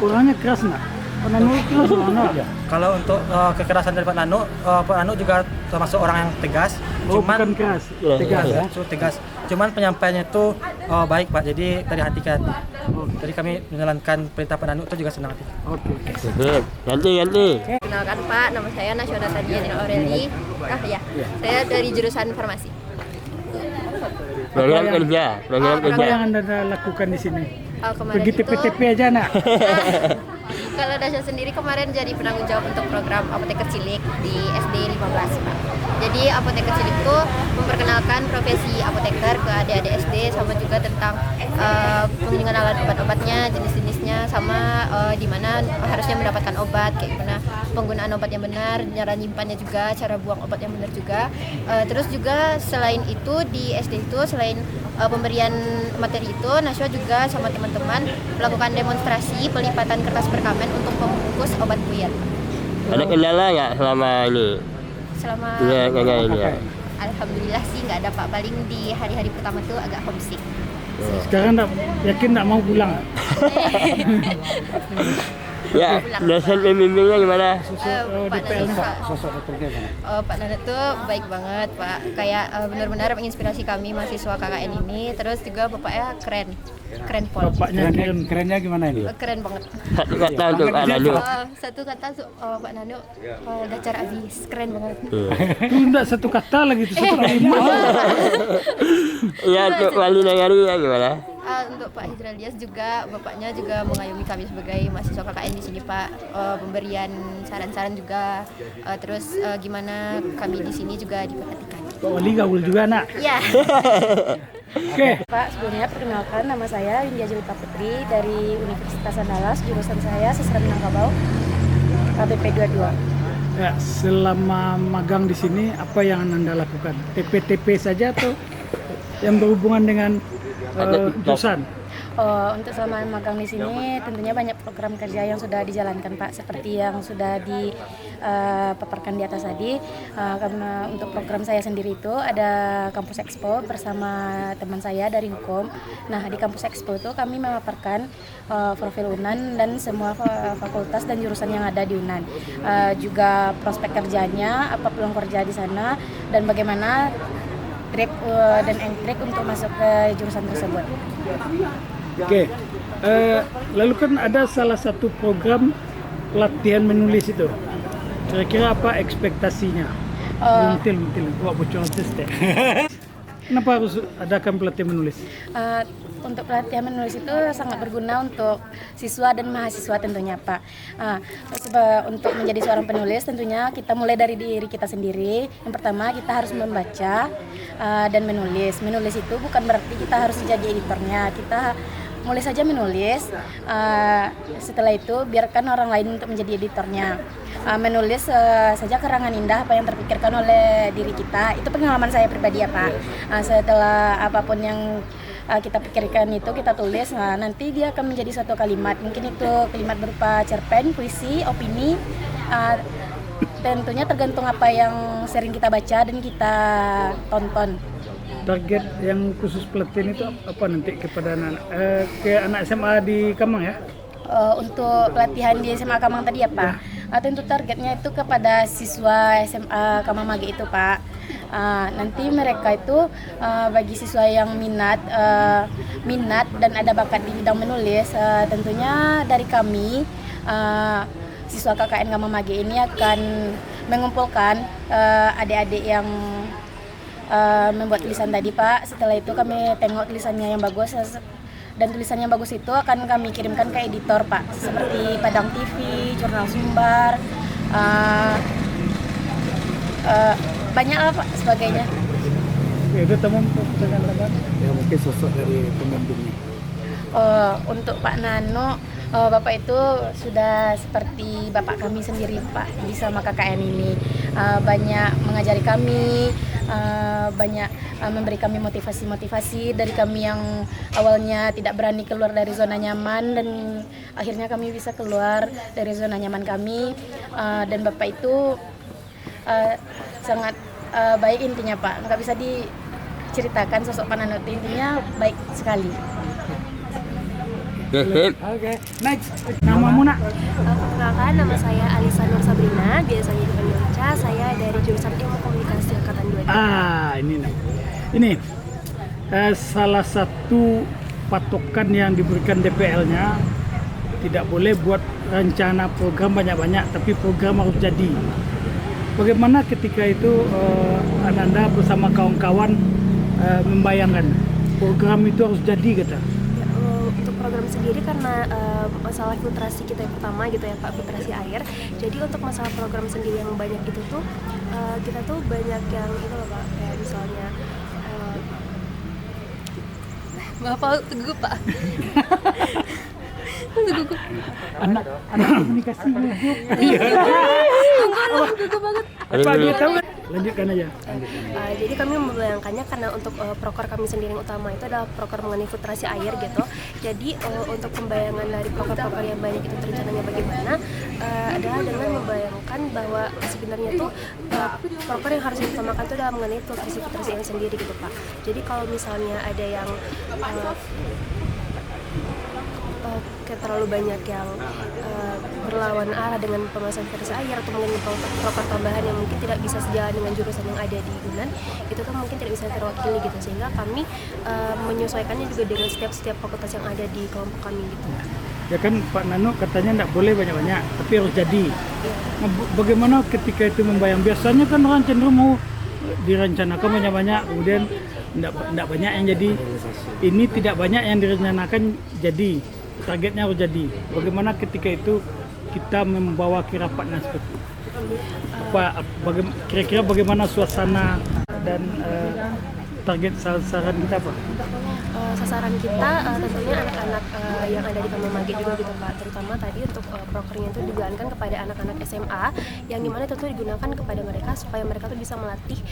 orangnya keras nggak? Pak Nano keras orangnya? Kalau untuk kekerasan dari Pak Nano juga termasuk orang yang tegas. Cuman bukan keras, tegas ya? Tegas. Cuman penyampaiannya itu baik, Pak. Jadi dari hati ke hati. Jadi kami menjalankan perintah Pak Nano itu juga senang hati. Oke. Ganti. Kenalkan, Pak, nama saya Nasyoda Tadian Aureli. Saya dari jurusan farmasi. Program kerja. Apa yang Anda lakukan di sini? Kemarin Pergi itu TP-TP aja nak. kalau Dasya sendiri kemarin jadi penanggung jawab untuk program apoteker cilik di SD 15 Pak. Jadi apoteker cilik itu memperkenalkan profesi apoteker ke adik-adik SD, sama juga tentang pengenalan obat-obatnya, jenis-jenisnya, sama di mana harusnya mendapatkan obat, kayak gimana penggunaan obat yang benar, cara nyimpannya juga, cara buang obat yang benar juga. Terus juga selain itu di SD itu selain pemberian materi itu, Naswa juga sama teman-teman melakukan demonstrasi pelipatan kertas perkamen untuk membungkus obat buyat. Ada kendala nggak selama ini? Selama ini ya. Alhamdulillah sih nggak ada Pak, paling di hari-hari pertama tuh agak homesick. Sekarang yakin nggak mau pulang? Ya, dosen pembimbingnya gimana? Pak Nana tuh baik banget Pak, kayak benar-benar menginspirasi kami mahasiswa KKN ini. Terus juga bapaknya keren pol. Bapaknya kerennya gimana ini? Keren banget. Satu kata untuk Pak Nanu. Satu kata Pak Nanu, dacar abis, keren banget. Itu enggak satu kata lagi, itu satu kalimat. Iya, untuk wali negari ya gimana? Untuk Pak Hijralias juga, bapaknya juga mengayomi kami sebagai mahasiswa KKN di sini Pak, pemberian saran-saran juga, terus gimana kami di sini juga diperhatikan. Pak Wali gaul juga nak? Iya. Oke. Pak, sebelumnya perkenalkan, nama saya India Jelita Putri dari Universitas Andalas, jurusan saya Sastra Minangkabau, KBP 22. Ya, selama magang di sini apa yang Anda lakukan? TP-TP saja atau yang berhubungan dengan jurusan? Untuk selama magang di sini tentunya banyak program kerja yang sudah dijalankan Pak, seperti yang sudah dipaparkan di atas tadi. Karena untuk program saya sendiri itu ada Kampus Expo bersama teman saya dari hukum. Nah, di Kampus Expo itu kami memaparkan profil UNAN dan semua fakultas dan jurusan yang ada di UNAN. Juga prospek kerjanya, apa peluang kerja di sana, dan bagaimana trik dan trik untuk masuk ke jurusan tersebut. Oke, lalu kan ada salah satu program latihan menulis itu. Kira-kira apa ekspektasinya? Mentil, wah bocor tes deh. Kenapa harus adakan pelatihan menulis? Untuk pelatihan menulis itu sangat berguna untuk siswa dan mahasiswa tentunya Pak. Untuk menjadi seorang penulis tentunya kita mulai dari diri kita sendiri. Yang pertama kita harus membaca dan menulis. Menulis itu bukan berarti kita harus jadi editornya. Kita mulai saja menulis, setelah itu biarkan orang lain untuk menjadi editornya. Menulis saja karangan indah apa yang terpikirkan oleh diri kita. Itu pengalaman saya pribadi ya Pak. Setelah apapun yang kita pikirkan itu kita tulis, nanti dia akan menjadi suatu kalimat. Mungkin itu kalimat berupa cerpen, puisi, opini. Tentunya tergantung apa yang sering kita baca dan kita tonton. Target yang khusus pelatihan itu apa nanti kepada anak SMA di Kamang ya? Untuk pelatihan di SMA Kamang tadi ya Pak, tentu targetnya itu kepada siswa SMA Kamang Mage itu Pak. Nanti mereka itu bagi siswa yang minat dan ada bakat di bidang menulis, tentunya dari kami siswa KKN Kamang Mage ini akan mengumpulkan adik-adik yang membuat tulisan tadi Pak. Setelah itu kami tengok tulisannya yang bagus, dan tulisan yang bagus itu akan kami kirimkan ke editor Pak, seperti Padang TV, Jurnal Sumbar, banyak lah Pak sebagainya. Itu teman ya mungkin sosok dari pembimbingnya. Untuk Pak Nano, Bapak itu sudah seperti Bapak kami sendiri Pak di sama KKN ini. Banyak mengajari kami, banyak memberi kami motivasi-motivasi dari kami yang awalnya tidak berani keluar dari zona nyaman, dan akhirnya kami bisa keluar dari zona nyaman kami. Dan Bapak itu sangat baik intinya Pak, nggak bisa diceritakan sosok Pak Nano, intinya baik sekali. Oke, next. Namamu nak? Perkenalkan, nama saya Alisa Nur Sabrina, biasanya dipanggil Ica. Saya dari jurusan Ilmu Komunikasi Angkatan 2. Ini salah satu patokan yang diberikan DPL-nya, tidak boleh buat rencana program banyak-banyak, tapi program harus jadi. Bagaimana ketika itu Ananda bersama kawan-kawan membayangkan program itu harus jadi kata? Untuk program sendiri karena masalah filtrasi kita yang pertama gitu ya Pak, filtrasi air. Jadi untuk masalah program sendiri yang banyak itu tuh kita tuh banyak yang itu loh Pak, kayak misalnya Bapak teguh Pak. Anak komunikasi gugup. Gugup banget. Apa dia tahu? Lanjutkan aja. Jadi kami membayangkannya karena untuk proker kami sendiri yang utama itu adalah proker mengenai filtrasi air gitu. Jadi untuk pembayangan dari proker-proker yang banyak itu rencananya bagaimana adalah dengan membayangkan bahwa sebenarnya tuh proker yang harus diutamakan itu adalah mengenai filtrasi yang sendiri gitu Pak. Jadi kalau misalnya ada yang kayak terlalu banyak yang berlawan arah dengan pemasangan filtrasi air atau mungkin proker tambahan yang mungkin tidak bisa sejalan dengan jurusan yang ada di UNAN, itu kan mungkin tidak bisa terwakili gitu, sehingga kami menyesuaikannya juga dengan setiap fakultas yang ada di kelompok kami gitu. Ya kan Pak Nano katanya tidak boleh banyak-banyak, tapi harus jadi. Nah, bagaimana ketika itu membayang? Biasanya kan orang cenderung mau direncanakan banyak-banyak, kemudian tidak banyak yang jadi. Ini tidak banyak yang direncanakan jadi. Targetnya harus jadi. Bagaimana ketika itu kita membawa rapatnya seperti itu? Kira-kira bagaimana suasana dan target sasaran kita Pak? Sasaran kita tentunya anak-anak yang ada di Kamar Mage juga gitu Pak, terutama tadi untuk prokernya itu dijalankan kepada anak-anak SMA yang dimana tentu digunakan kepada mereka supaya mereka tuh bisa melatih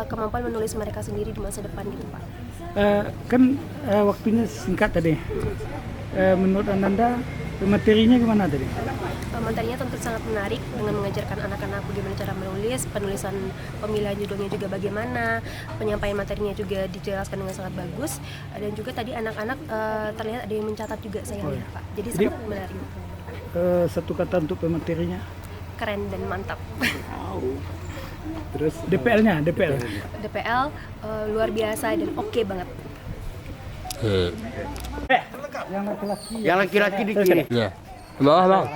kemampuan menulis mereka sendiri di masa depan gitu Pak. Kan waktunya singkat tadi. Menurut Anda materinya gimana tadi? Materinya tentu sangat menarik dengan mengajarkan anak-anak bagaimana cara menulis, penulisan pemilihan judulnya juga bagaimana, penyampaian materinya juga dijelaskan dengan sangat bagus, dan juga tadi anak-anak terlihat ada yang mencatat juga saya lihat Pak. Jadi sangat menarik. Satu kata untuk pematerinya? Keren dan mantap. Terus DPL-nya? DPL luar biasa dan oke banget. Yang laki-laki di kiri. Ya. Bawah bang.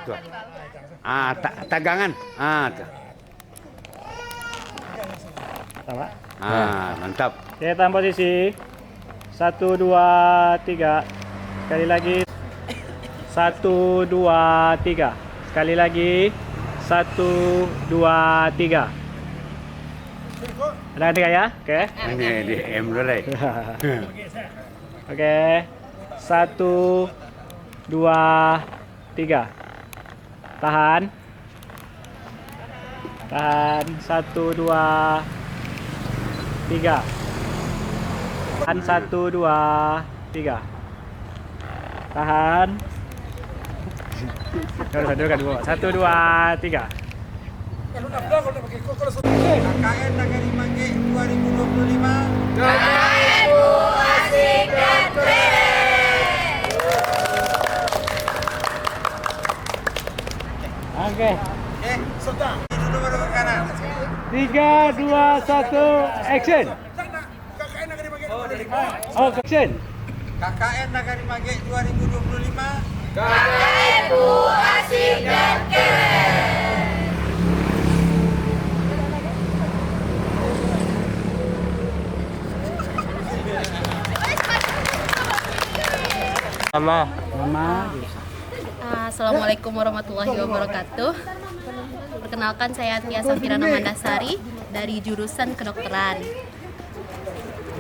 Tuh. Tagangan. Tuh. Mantap. Oke, tahan posisi. 1, 2, 3. Sekali lagi. 1, 2, 3. Sekali lagi. 1, 2, 3. Ada tiga ya? Oke. Ini di M dulu deh. Oke. 1, 2, 3. Tahan. Tahan. 1, 2, 3. Tahan. 1, 2, 3. Tahan. 1, 2, 3. KKN Nagari Mage 2025. KKN asik dan keren. Oke. Sudah. Duduk pada ke kanan. 3, 2, 1, action. Oh, action. KKN Nagari Mage 2025. KKN asik dan keren. Mama. Assalamualaikum warahmatullahi wabarakatuh. Perkenalkan, saya Tia Safira Namandasari dari jurusan kedokteran.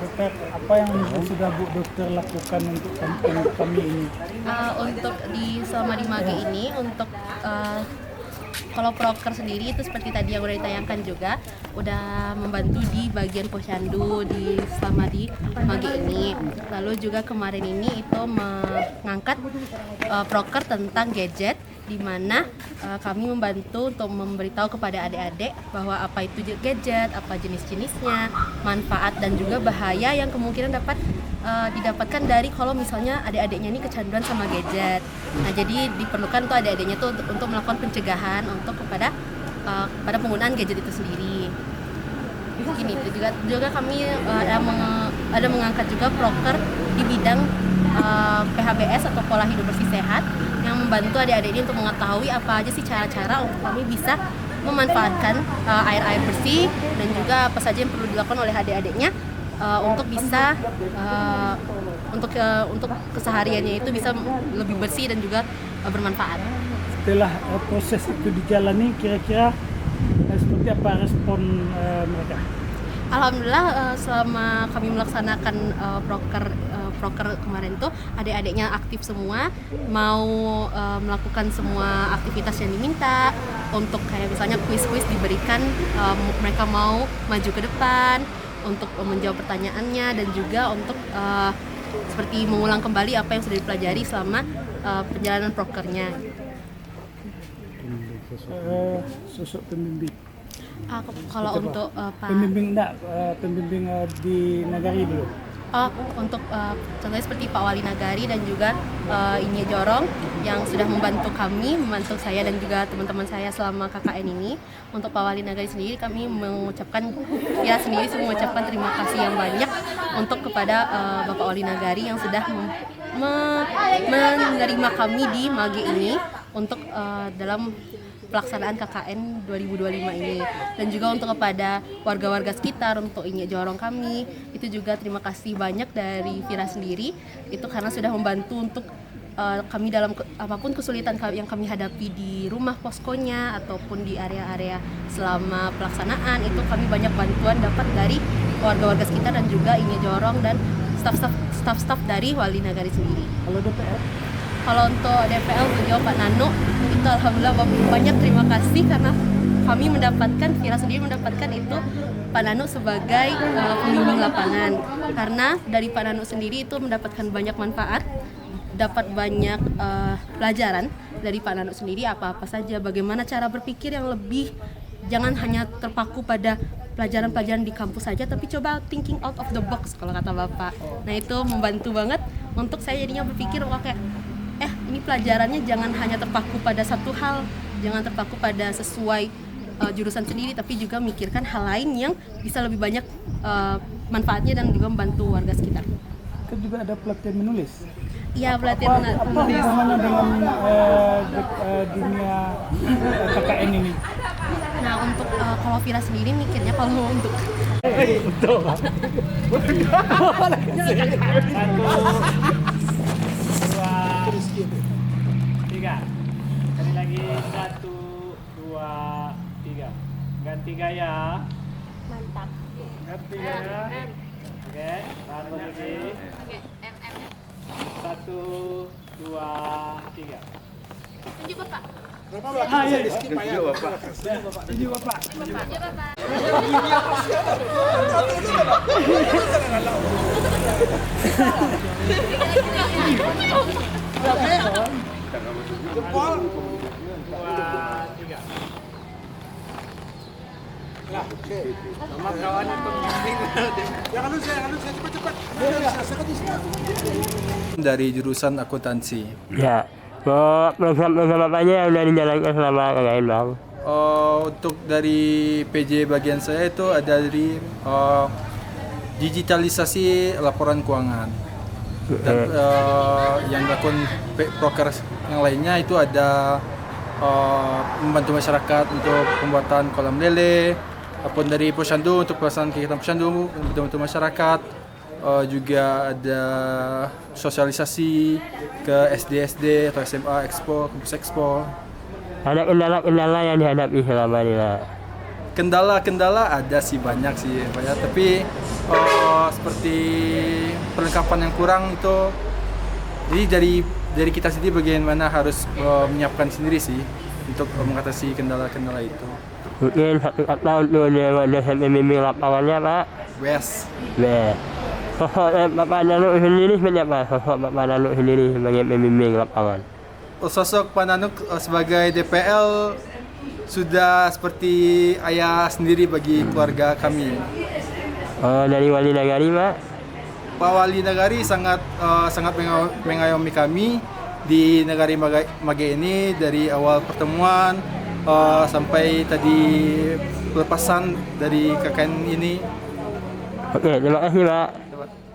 Dokter, apa yang sudah Bu Dokter lakukan untuk kami ini? Untuk selama di Mage ini, untuk kalau proker sendiri itu seperti tadi yang udah ditayangkan juga, udah membantu di bagian posyandu selama di Mage ini. Lalu juga kemarin ini itu mengangkat proker tentang gadget, di mana kami membantu untuk memberitahu kepada adik-adik bahwa apa itu gadget, apa jenis-jenisnya, manfaat dan juga bahaya yang kemungkinan dapat didapatkan dari kalau misalnya adik-adiknya ini kecanduan sama gadget. Nah, jadi diperlukan untuk adik-adiknya tuh untuk melakukan pencegahan untuk kepada penggunaan gadget itu sendiri. Ini juga kami ada mengangkat juga proker di bidang PHBS atau pola hidup bersih sehat yang membantu adik-adik ini untuk mengetahui apa aja sih cara-cara untuk kami bisa memanfaatkan air-air bersih dan juga apa saja yang perlu dilakukan oleh adik-adiknya untuk bisa untuk kesehariannya itu bisa lebih bersih dan juga bermanfaat. Setelah proses itu dijalani, kira-kira seperti apa respon mereka? Alhamdulillah selama kami melaksanakan proker kemarin tuh adik-adiknya aktif semua, mau melakukan semua aktivitas yang diminta. Untuk kayak misalnya kuis-kuis diberikan, mereka mau maju ke depan untuk menjawab pertanyaannya dan juga untuk seperti mengulang kembali apa yang sudah dipelajari selama perjalanan prokernya. Sosok pembimbing. Kalau untuk Pak pembimbing di Nagari dulu. Untuk contohnya seperti Pak Wali Nagari dan juga Inye Jorong yang sudah membantu saya dan juga teman-teman saya selama KKN ini. Untuk Pak Wali Nagari sendiri kami mengucapkan terima kasih yang banyak untuk kepada Bapak Wali Nagari yang sudah menerima kami di Mage ini untuk dalam pelaksanaan KKN 2025 ini, dan juga untuk kepada warga-warga sekitar, untuk Inye Jorong kami itu juga terima kasih banyak dari Vira sendiri itu karena sudah membantu untuk kami dalam apapun kesulitan yang kami hadapi di rumah poskonya ataupun di area-area selama pelaksanaan itu kami banyak bantuan dapat dari warga-warga sekitar dan juga Inye Jorong dan staf-staf dari Wali Nagari sendiri. Kalau untuk DPL beliau Pak Nano itu alhamdulillah banyak terima kasih karena kami Vira sendiri mendapatkan itu Pak Nano sebagai pembimbing lapangan, karena dari Pak Nano sendiri itu mendapatkan banyak manfaat, dapat banyak pelajaran dari Pak Nano sendiri apa-apa saja, bagaimana cara berpikir yang lebih, jangan hanya terpaku pada pelajaran-pelajaran di kampus saja, tapi coba thinking out of the box kalau kata Bapak. Nah itu membantu banget untuk saya jadinya berpikir kayak ini pelajarannya jangan hanya terpaku pada satu hal, jangan terpaku pada sesuai jurusan sendiri, tapi juga mikirkan hal lain yang bisa lebih banyak manfaatnya dan juga membantu warga sekitar. Kan juga ada pelatihan menulis. Iya, pelatihan menulis. Apa hubungannya dengan dunia KKN ini? Nah untuk kalau Vira sendiri mikirnya kalau untuk Tiga. Sekali lagi 1, 2, 3. Ganti gaya. Mantap. Ganti gaya. Oke, satu lagi. 1, 2, 3. Tunjuk Bapak. Iya, tunjuk Bapak. Tunjuk Bapak. Jempol. 2, 3. Lah, oke. Sama kawan yang pembimbing. Jangan lu saya cepat-cepat. Dari jurusan akuntansi. Ya. Program-program apa aja yang udah dijalankan selama KKN Bang? Untuk dari PJ bagian saya itu ada dari digitalisasi laporan keuangan. Dan yang dilakukan proker yang lainnya itu ada membantu masyarakat untuk pembuatan kolam lele, ataupun dari Posyandu untuk pelaksanaan kegiatan Posyandu membantu masyarakat. Juga ada sosialisasi ke SD atau SMA, Expo, kampus Expo. Ada kendala-kendala yang dihadapi selama ini Pak? Kendala-kendala ada sih banyak, tapi seperti perlengkapan yang kurang itu, jadi dari kita sendiri bagaimana harus menyiapkan sendiri sih untuk mengatasi kendala-kendala itu. Mungkin satu kata untuk dosen pembimbing lapangannya Pak? Wes. Sosok Bapak Nanuk sendiri seperti apa? Sosok Bapak Nanuk sendiri sebagai pembimbing lapangan? Sosok Pak Nanuk sebagai DPL sudah seperti ayah sendiri bagi keluarga kami. Dari Wali Nagari Pak? Pak Wali Nagari sangat mengayomi kami di Nagari Mage ini dari awal pertemuan sampai tadi pelepasan dari KKN ini. Oke, terima kasih Pak.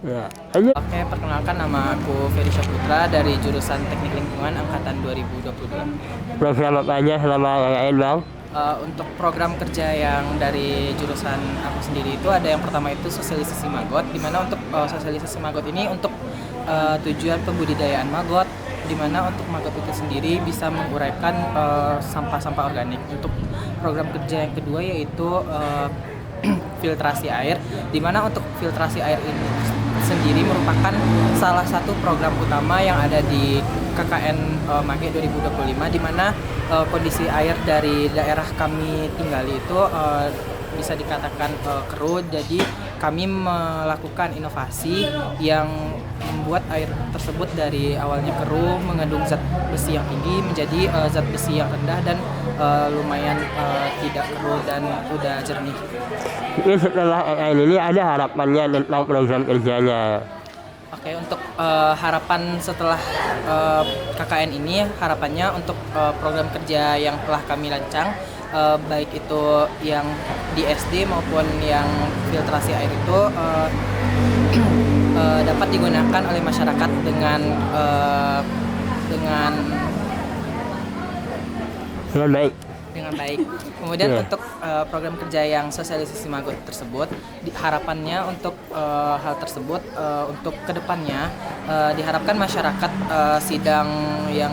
Ya. Oke, perkenalkan nama aku Ferry Syaputra dari jurusan Teknik Lingkungan angkatan 2022. Program apa aja selama KKN Bang? Untuk program kerja yang dari jurusan aku sendiri itu ada yang pertama itu sosialisasi maggot, di mana untuk sosialisasi maggot ini untuk tujuan pembudidayaan maggot, di mana untuk maggot itu sendiri bisa menguraikan sampah-sampah organik. Untuk program kerja yang kedua yaitu filtrasi air, di mana untuk filtrasi air ini sendiri merupakan salah satu program utama yang ada di KKN Mage 2025, di mana kondisi air dari daerah kami tinggali itu bisa dikatakan keruh. Jadi kami melakukan inovasi yang membuat air tersebut dari awalnya keruh mengandung zat besi yang tinggi menjadi zat besi yang rendah dan lumayan tidak keruh dan udah jernih. Ini setelah ini ada harapannya tentang program kerjanya. Oke, untuk harapan setelah KKN ini, harapannya untuk program kerja yang telah kami rancang, baik itu yang di SD maupun yang filtrasi air itu dapat digunakan oleh masyarakat dengan baik. Dengan baik. Kemudian untuk program kerja yang sosialisasi maggot tersebut, harapannya untuk hal tersebut untuk kedepannya diharapkan masyarakat sidang yang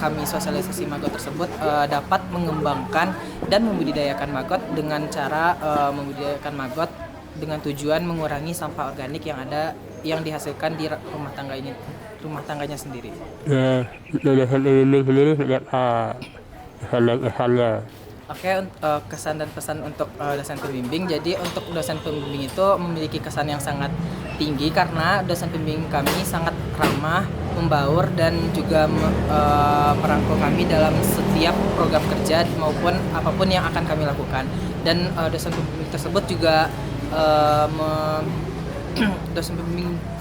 kami sosialisasi maggot tersebut dapat mengembangkan dan membudidayakan maggot dengan cara membudidayakan maggot dengan tujuan mengurangi sampah organik yang dihasilkan di rumah tangganya sendiri. Ya, dosen pembimbing sendiri kesannya. Oke, kesan dan pesan untuk dosen pembimbing. Jadi untuk dosen pembimbing itu memiliki kesan yang sangat tinggi karena dosen pembimbing kami sangat ramah, membaur dan juga merangkul kami dalam setiap program kerja maupun apapun yang akan kami lakukan. Dan dosen pembimbing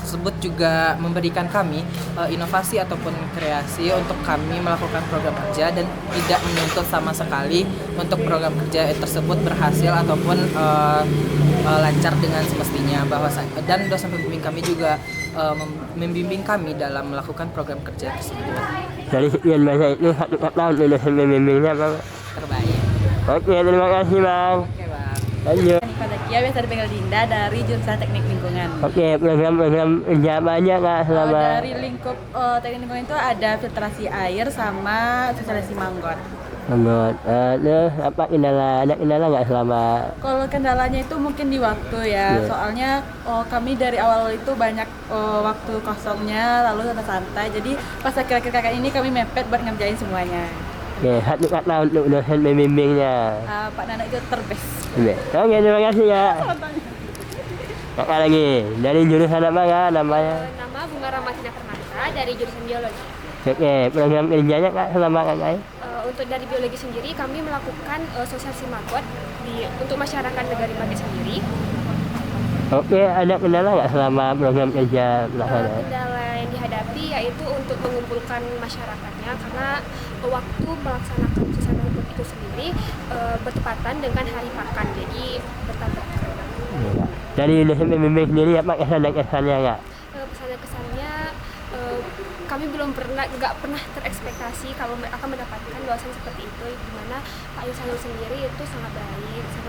tersebut juga memberikan kami inovasi ataupun kreasi untuk kami melakukan program kerja dan tidak menuntut sama sekali untuk program kerja tersebut berhasil ataupun lancar dengan semestinya. Dan dosen pembimbing kami juga membimbing kami dalam melakukan program kerja tersebut. Dari sekian banyak itu 1 tahun dosen pembimbingnya Bang? Terbaik. Oke, terima kasih Bang. Oke Bang. Lanjut. Kia biasa dipanggil Dinda dari jurusan Teknik Lingkungan. Oke, program-program kerja apa aja Kak selama? Dari lingkup Teknik Lingkungan itu ada filtrasi air sama sosialisasi maggot. Maggot. Terus apa kendala? Ada kendala nggak selama? Kalau kendalanya itu mungkin di waktu ya. Soalnya kami dari awal itu banyak waktu kosongnya, lalu santai-santai. Jadi pas akhir-akhir KKN ini kami mepet buat ngerjain semuanya. Oke, 1 tahun untuk dosen pembimbingnya. Pak Nana itu terbest. Oke, terima kasih ya. Kakak lagi, dari jurusan apa Kak namanya? Nama Bunga Ramatina Permata dari jurusan biologi. Oke, program kerjanya Kak selama Kakak? Untuk dari biologi sendiri kami melakukan sosialisasi maggot untuk masyarakat Negari Mage sendiri. Oke, ada kendala nggak selama program kerja pelaksanaan? Kendala yang dihadapi yaitu untuk mengumpulkan masyarakatnya karena waktu melaksanakan sosialisasi maggot itu sendiri bertepatan dengan hari pakan, jadi bertabrakan. Dari dosen pembimbing sendiri apa kesan dan kesannya nggak? Pesan dan kesannya kami nggak pernah terekspektasi kalau akan mendapatkan dosen seperti itu, di mana Pak Yusanul sendiri itu sangat baik, sangat